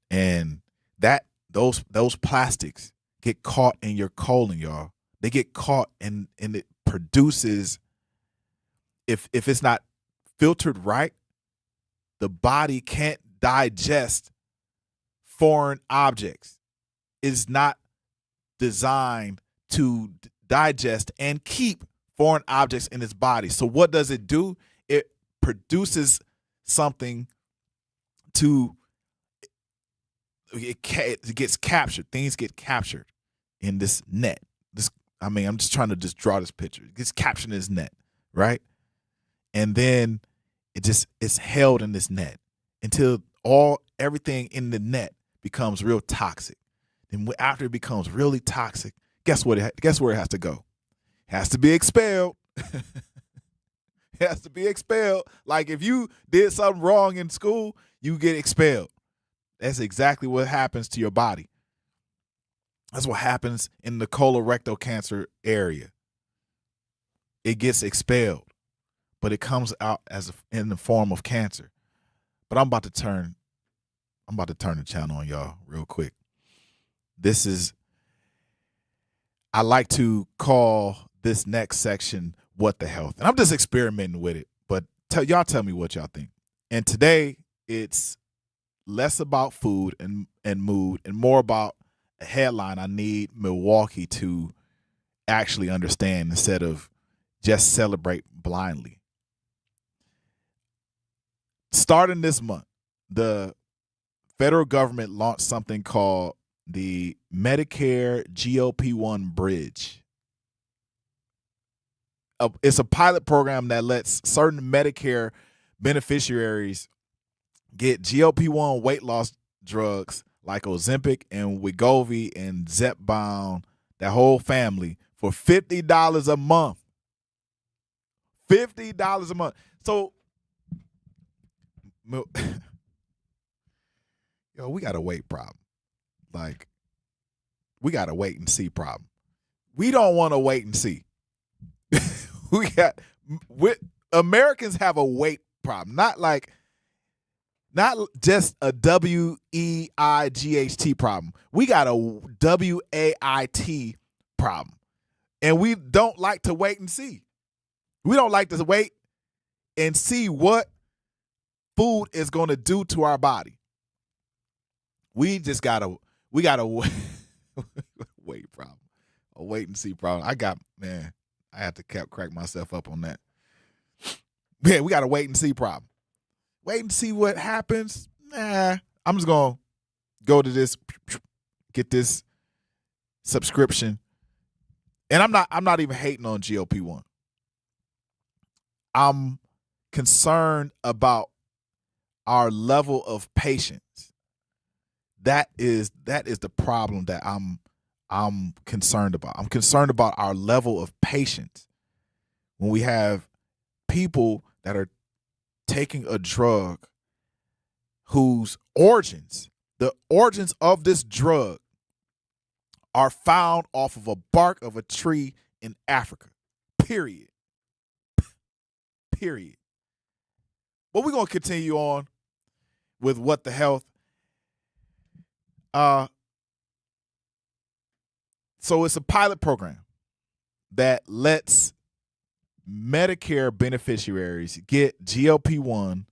And those plastics get caught in your colon, y'all. They get caught and it produces, if it's not filtered right, the body can't digest foreign objects. It's not designed to digest and keep foreign objects in its body. So what does it do? It produces something it gets captured. Things get captured in this net. I'm just trying to draw this picture. It gets captured in this net, right? And then it's held in this net until everything in the net becomes real toxic. And after it becomes really toxic, guess where it has to go? It has to be expelled. It has to be expelled. Like if you did something wrong in school, you get expelled. That's exactly what happens to your body. That's what happens in the colorectal cancer area. It gets expelled, but it comes out in the form of cancer. But I'm about to turn the channel on y'all real quick. I like to call this next section What the Health. And I'm just experimenting with it, but y'all tell me what y'all think. And today it's less about food and mood and more about a headline I need Milwaukee to actually understand instead of just celebrate blindly. Starting this month, the federal government launched something called the Medicare GLP-1 Bridge. It's a pilot program that lets certain Medicare beneficiaries get GLP-1 weight loss drugs like Ozempic and Wegovy and Zepbound, that whole family, for $50 a month. $50 a month. So, yo, we got a weight problem. Like, we got a wait and see problem. We don't want to wait and see. Americans have a weight problem. Not just a WEIGHT problem. We got a WAIT problem. And we don't like to wait and see. We don't like to wait and see what food is going to do to our body. We got a wait problem. A wait and see problem. I had to crack myself up on that. Yeah, we got a wait and see problem. Wait and see what happens. I'm just going to go to this, get this subscription. And I'm not even hating on GLP-1. I'm concerned about our level of patience. That is the problem that I'm concerned about. I'm concerned about our level of patience when we have people that are taking a drug whose the origins of this drug are found off of a bark of a tree in Africa. Period. But we're going to continue on with What the Health. So it's a pilot program that lets Medicare beneficiaries get GLP-1,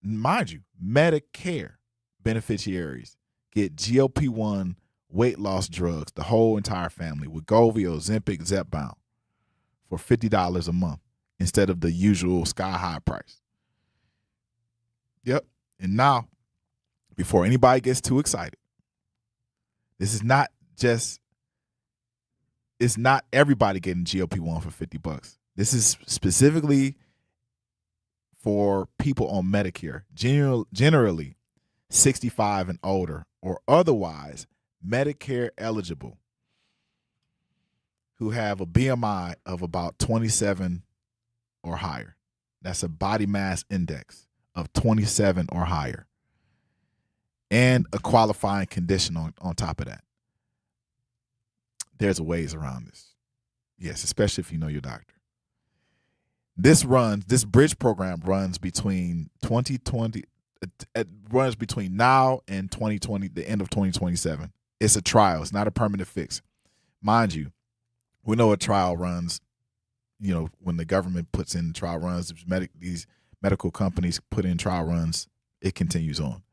mind you, Medicare beneficiaries get GLP-1 weight loss drugs, the whole entire family, Wegovy, Ozempic, Zepbound, for $50 a month instead of the usual sky-high price. Yep. And now, before anybody gets too excited, it's not everybody getting GLP-1 for $50. This is specifically for people on Medicare, generally 65 and older, or otherwise Medicare eligible, who have a BMI of about 27 or higher. That's a body mass index of 27 or higher, and a qualifying condition on top of that. There's ways around this. Yes, especially if you know your doctor. This bridge program runs between 2020. It runs between now and 2020, the end of 2027. It's a trial. It's not a permanent fix. Mind you, we know a trial runs, when the government puts in trial runs, these medical companies put in trial runs, it continues on.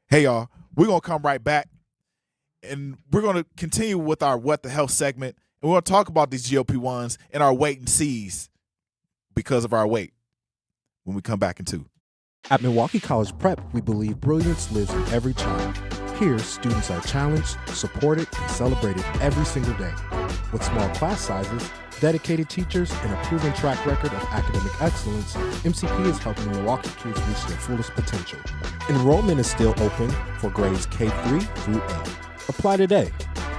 Hey, y'all, we're going to come right back, and we're going to continue with our What the Health segment, and we're going to talk about these GLP-1s and our wait and sees because of our weight when we come back in 2. At Milwaukee College Prep, we believe brilliance lives in every child. Here, students are challenged, supported, and celebrated every single day. With small class sizes, dedicated teachers, and a proven track record of academic excellence, MCP is helping Milwaukee kids reach their fullest potential. Enrollment is still open for grades K-3 through 8. Apply today.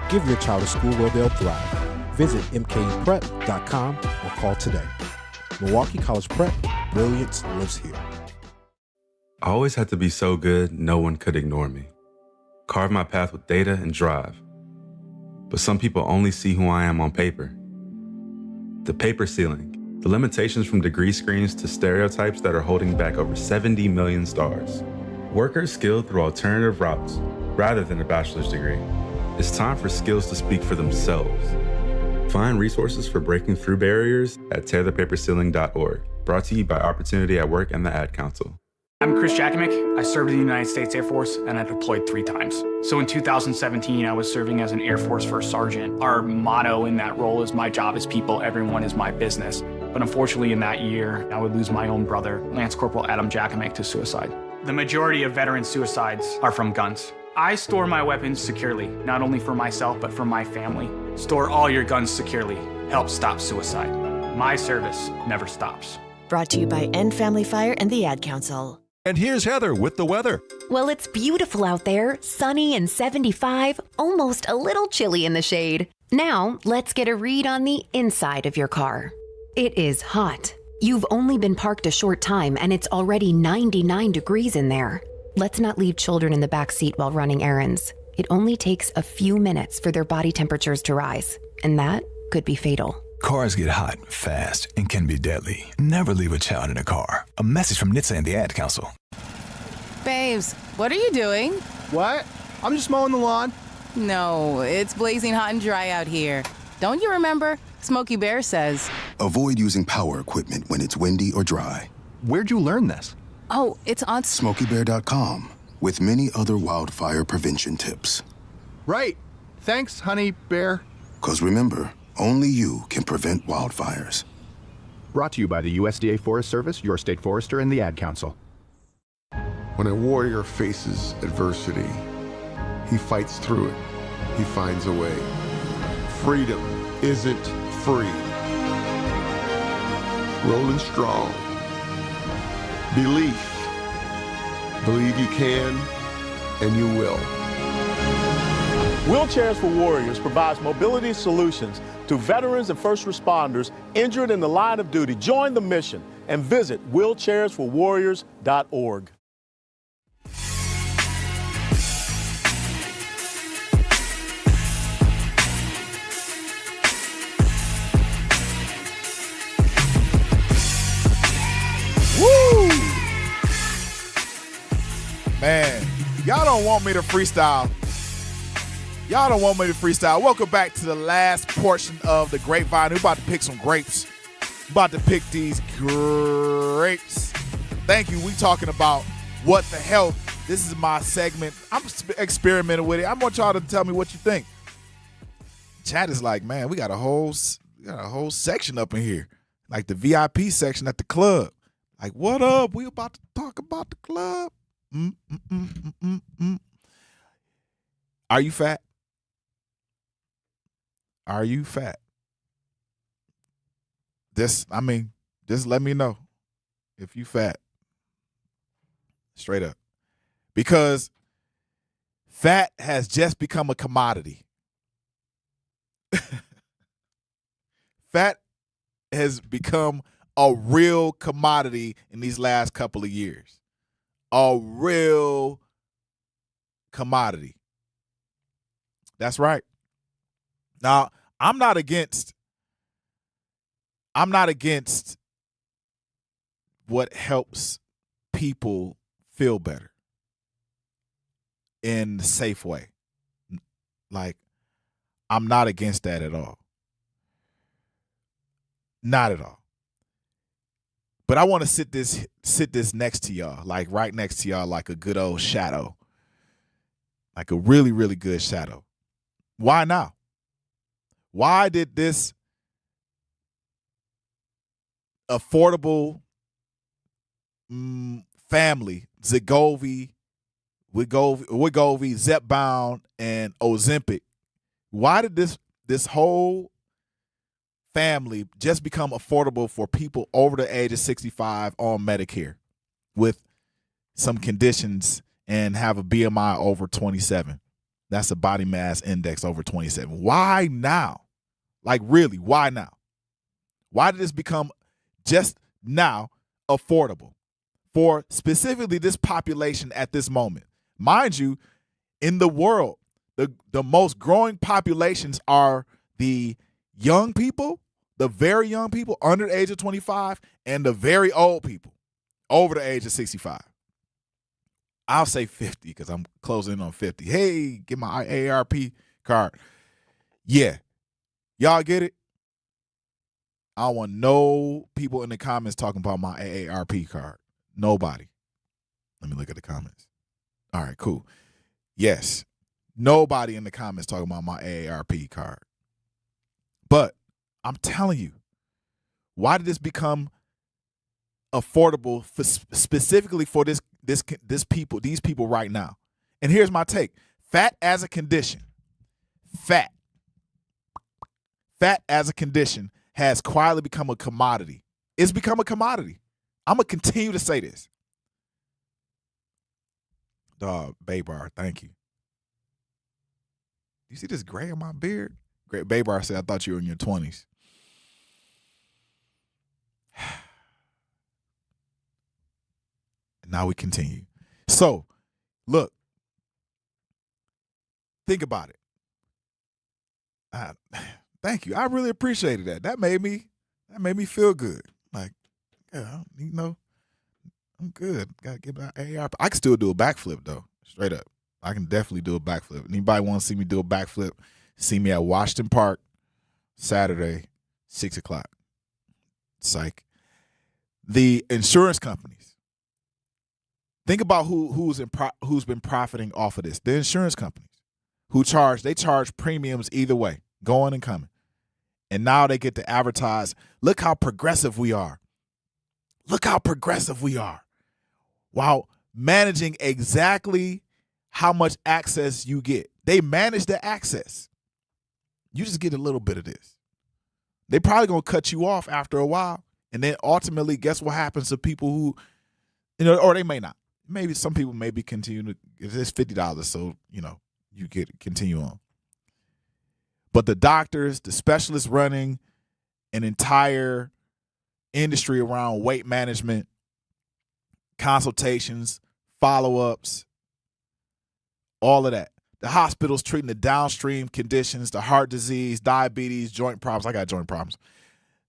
Give your child a school where they'll thrive. Visit mkeprep.com or call today. Milwaukee College Prep, brilliance lives here. I always had to be so good, no one could ignore me. Carve my path with data and drive. But some people only see who I am on paper. The paper ceiling, the limitations from degree screens to stereotypes that are holding back over 70 million stars. Workers skilled through alternative routes rather than a bachelor's degree. It's time for skills to speak for themselves. Find resources for breaking through barriers at tearthepaperceiling.org. Brought to you by Opportunity at Work and the Ad Council. I'm Chris Jakimick. I served in the United States Air Force and I deployed 3 times. So in 2017, I was serving as an Air Force First Sergeant. Our motto in that role is my job is people, everyone is my business. But unfortunately in that year, I would lose my own brother, Lance Corporal Adam Jakimick, to suicide. The majority of veteran suicides are from guns. I store my weapons securely, not only for myself, but for my family. Store all your guns securely. Help stop suicide. My service never stops. Brought to you by End Family Fire and the Ad Council. And here's Heather with the weather. Well, it's beautiful out there, sunny and 75, almost a little chilly in the shade. Now, let's get a read on the inside of your car. It is hot. You've only been parked a short time and it's already 99 degrees in there. Let's not leave children in the back seat while running errands. It only takes a few minutes for their body temperatures to rise, and that could be fatal. Cars get hot, fast, and can be deadly. Never leave a child in a car. A message from NHTSA and the Ad Council. Babes, what are you doing? What? I'm just mowing the lawn. No, it's blazing hot and dry out here. Don't you remember? Smokey Bear says. Avoid using power equipment when it's windy or dry. Where'd you learn this? Oh, it's on SmokeyBear.com with many other wildfire prevention tips. Right. Thanks, honey bear. 'Cause remember, only you can prevent wildfires. Brought to you by the USDA Forest Service, your state forester, and the Ad Council. When a warrior faces adversity, he fights through it. He finds a way. Freedom isn't free. Rolling strong. Belief. Believe you can, and you will. Wheelchairs for Warriors provides mobility solutions to veterans and first responders injured in the line of duty. Join the mission and visit wheelchairsforwarriors.org. Woo! Man, y'all don't want me to freestyle. Y'all don't want me to freestyle. Welcome back to the last portion of the Grapevine. We're about to pick some grapes. We're about to pick these grapes. Thank you. We talking about what the hell. This is my segment. I'm experimenting with it. I want y'all to tell me what you think. Chat is like, man, we got a whole section up in here, like the VIP section at the club. Like, what up? We about to talk about the club. Are you fat? Are you fat? Just let me know if you fat. Straight up. Because fat has just become a commodity. Fat has become a real commodity in these last couple of years. A real commodity. That's right. Now, I'm not against what helps people feel better in a safe way. Like, I'm not against that at all. Not at all. But I want to sit this next to y'all, like right next to y'all, like a good old shadow. Like a really, really good shadow. Why now? Why did this affordable family, Wegovy, Zepbound, and Ozempic, why did this whole family just become affordable for people over the age of 65 on Medicare with some conditions and have a BMI over 27? That's a body mass index over 27. Why now? Like, really, why now? Why did this become just now affordable for specifically this population at this moment? Mind you, in the world, the most growing populations are the young people, the very young people under the age of 25, and the very old people over the age of 65. I'll say 50 because I'm closing in on 50. Hey, get my AARP card. Yeah. Y'all get it? I don't want no people in the comments talking about my AARP card. Nobody. Let me look at the comments. All right, cool. Yes. Nobody in the comments talking about my AARP card. But I'm telling you, why did this become affordable specifically for these people right now? And here's my take. Fat as a condition. Fat as a condition has quietly become a commodity. It's become a commodity. I'm going to continue to say this. Dog, Baybar, thank you. You see this gray on my beard? Great. Baybar said, I thought you were in your 20s. Now we continue. So, look. Think about it. Thank you. I really appreciated that. That made me feel good. Like, yeah, you know, I'm good. Gotta get my AR. I can still do a backflip though. Straight up. I can definitely do a backflip. Anybody want to see me do a backflip? See me at Washington Park Saturday, 6:00. Psych. The insurance companies. Think about who's been profiting off of this. The insurance companies they charge premiums either way, going and coming. And now they get to advertise, look how progressive we are. Look how progressive we are. While managing exactly how much access you get. They manage the access. You just get a little bit of this. They probably going to cut you off after a while. And then ultimately, guess what happens to people who, or they may not. Maybe some people maybe continue to, it's $50, so, you continue on. But the doctors, the specialists running an entire industry around weight management, consultations, follow-ups, all of that. The hospitals treating the downstream conditions, the heart disease, diabetes, joint problems. I got joint problems.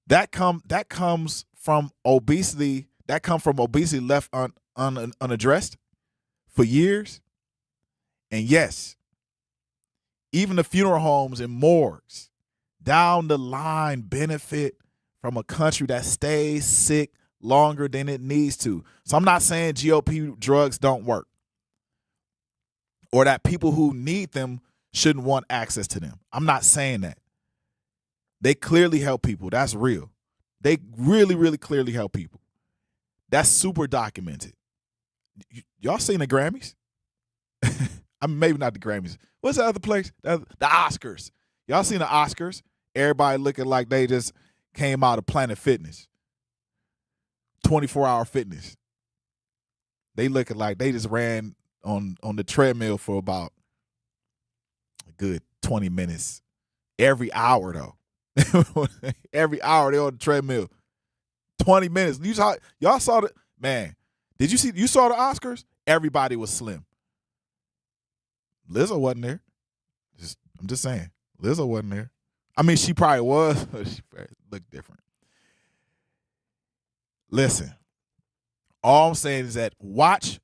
That comes from obesity. That comes from obesity left unaddressed for years. And yes, even the funeral homes and morgues down the line benefit from a country that stays sick longer than it needs to. So I'm not saying GOP drugs don't work or that people who need them shouldn't want access to them. I'm not saying that. They clearly help people. That's real. They really, really clearly help people. That's super documented. Y'all seen the Grammys? I mean, maybe not the Grammys. What's the other place? The Oscars. Y'all seen the Oscars? Everybody looking like they just came out of Planet Fitness. 24-hour fitness. They looking like they just ran on the treadmill for about a good 20 minutes. Every hour, though. Every hour they're on the treadmill. 20 minutes. Y'all saw the, man, you saw the Oscars? Everybody was slim. Lizzo wasn't there. I'm just saying. Lizzo wasn't there. I mean, she probably was, but she looked different. Listen, all I'm saying is that watch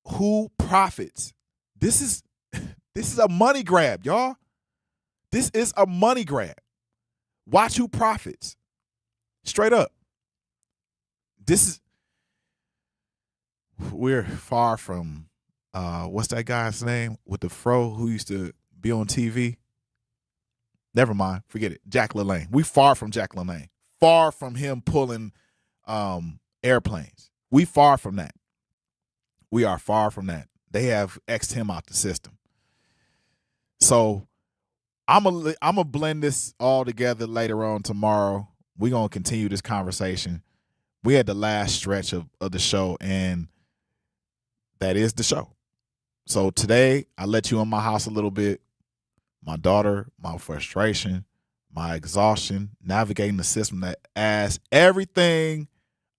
who profits. This is a money grab, y'all. This is a money grab. Watch who profits. Straight up. We're far from, what's that guy's name with the fro who used to be on TV? Never mind. Forget it. Jack LaLanne. We far from Jack LaLanne. Far from him pulling airplanes. We far from that. We are far from that. They have X'd him out the system. So I'm gonna blend this all together later on tomorrow. We're going to continue this conversation. We had the last stretch of the show, and that is the show. So today, I let you in my house a little bit. My daughter, my frustration, my exhaustion, navigating the system that asks everything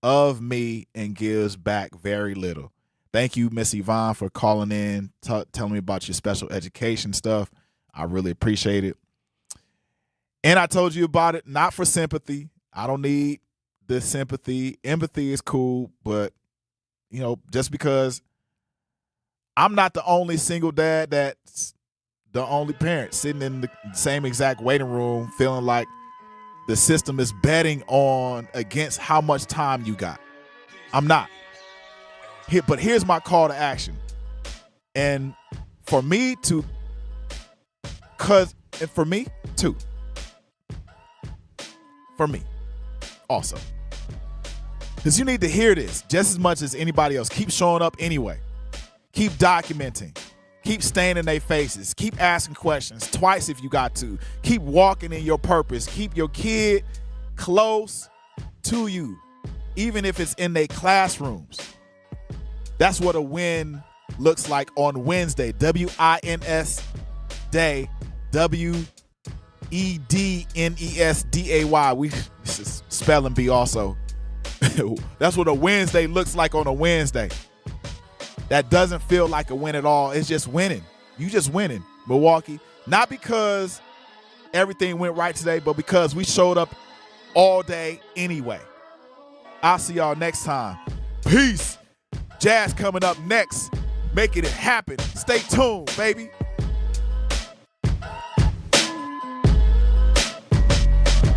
of me and gives back very little. Thank you, Miss Yvonne, for calling in, telling me about your special education stuff. I really appreciate it. And I told you about it, not for sympathy. I don't need the sympathy. Empathy is cool, but, you know, just because I'm not the only single dad that's the only parent sitting in the same exact waiting room feeling like the system is betting on against how much time you got. I'm not. But here's my call to action. And for me too, also. Because you need to hear this just as much as anybody else. Keep showing up anyway. Keep documenting. Keep staying in their faces. Keep asking questions twice if you got to. Keep walking in your purpose. Keep your kid close to you, even if it's in their classrooms. That's what a win looks like on Wednesday. W-I-N-S day. W-E-D-N-E-S-D-A-Y. This is spelling bee also. That's what a Wednesday looks like on a Wednesday. That doesn't feel like a win at all. It's just winning. You just winning, Milwaukee. Not because everything went right today, but because we showed up all day anyway. I'll see y'all next time. Peace. Jazz coming up next. Making it happen. Stay tuned, baby.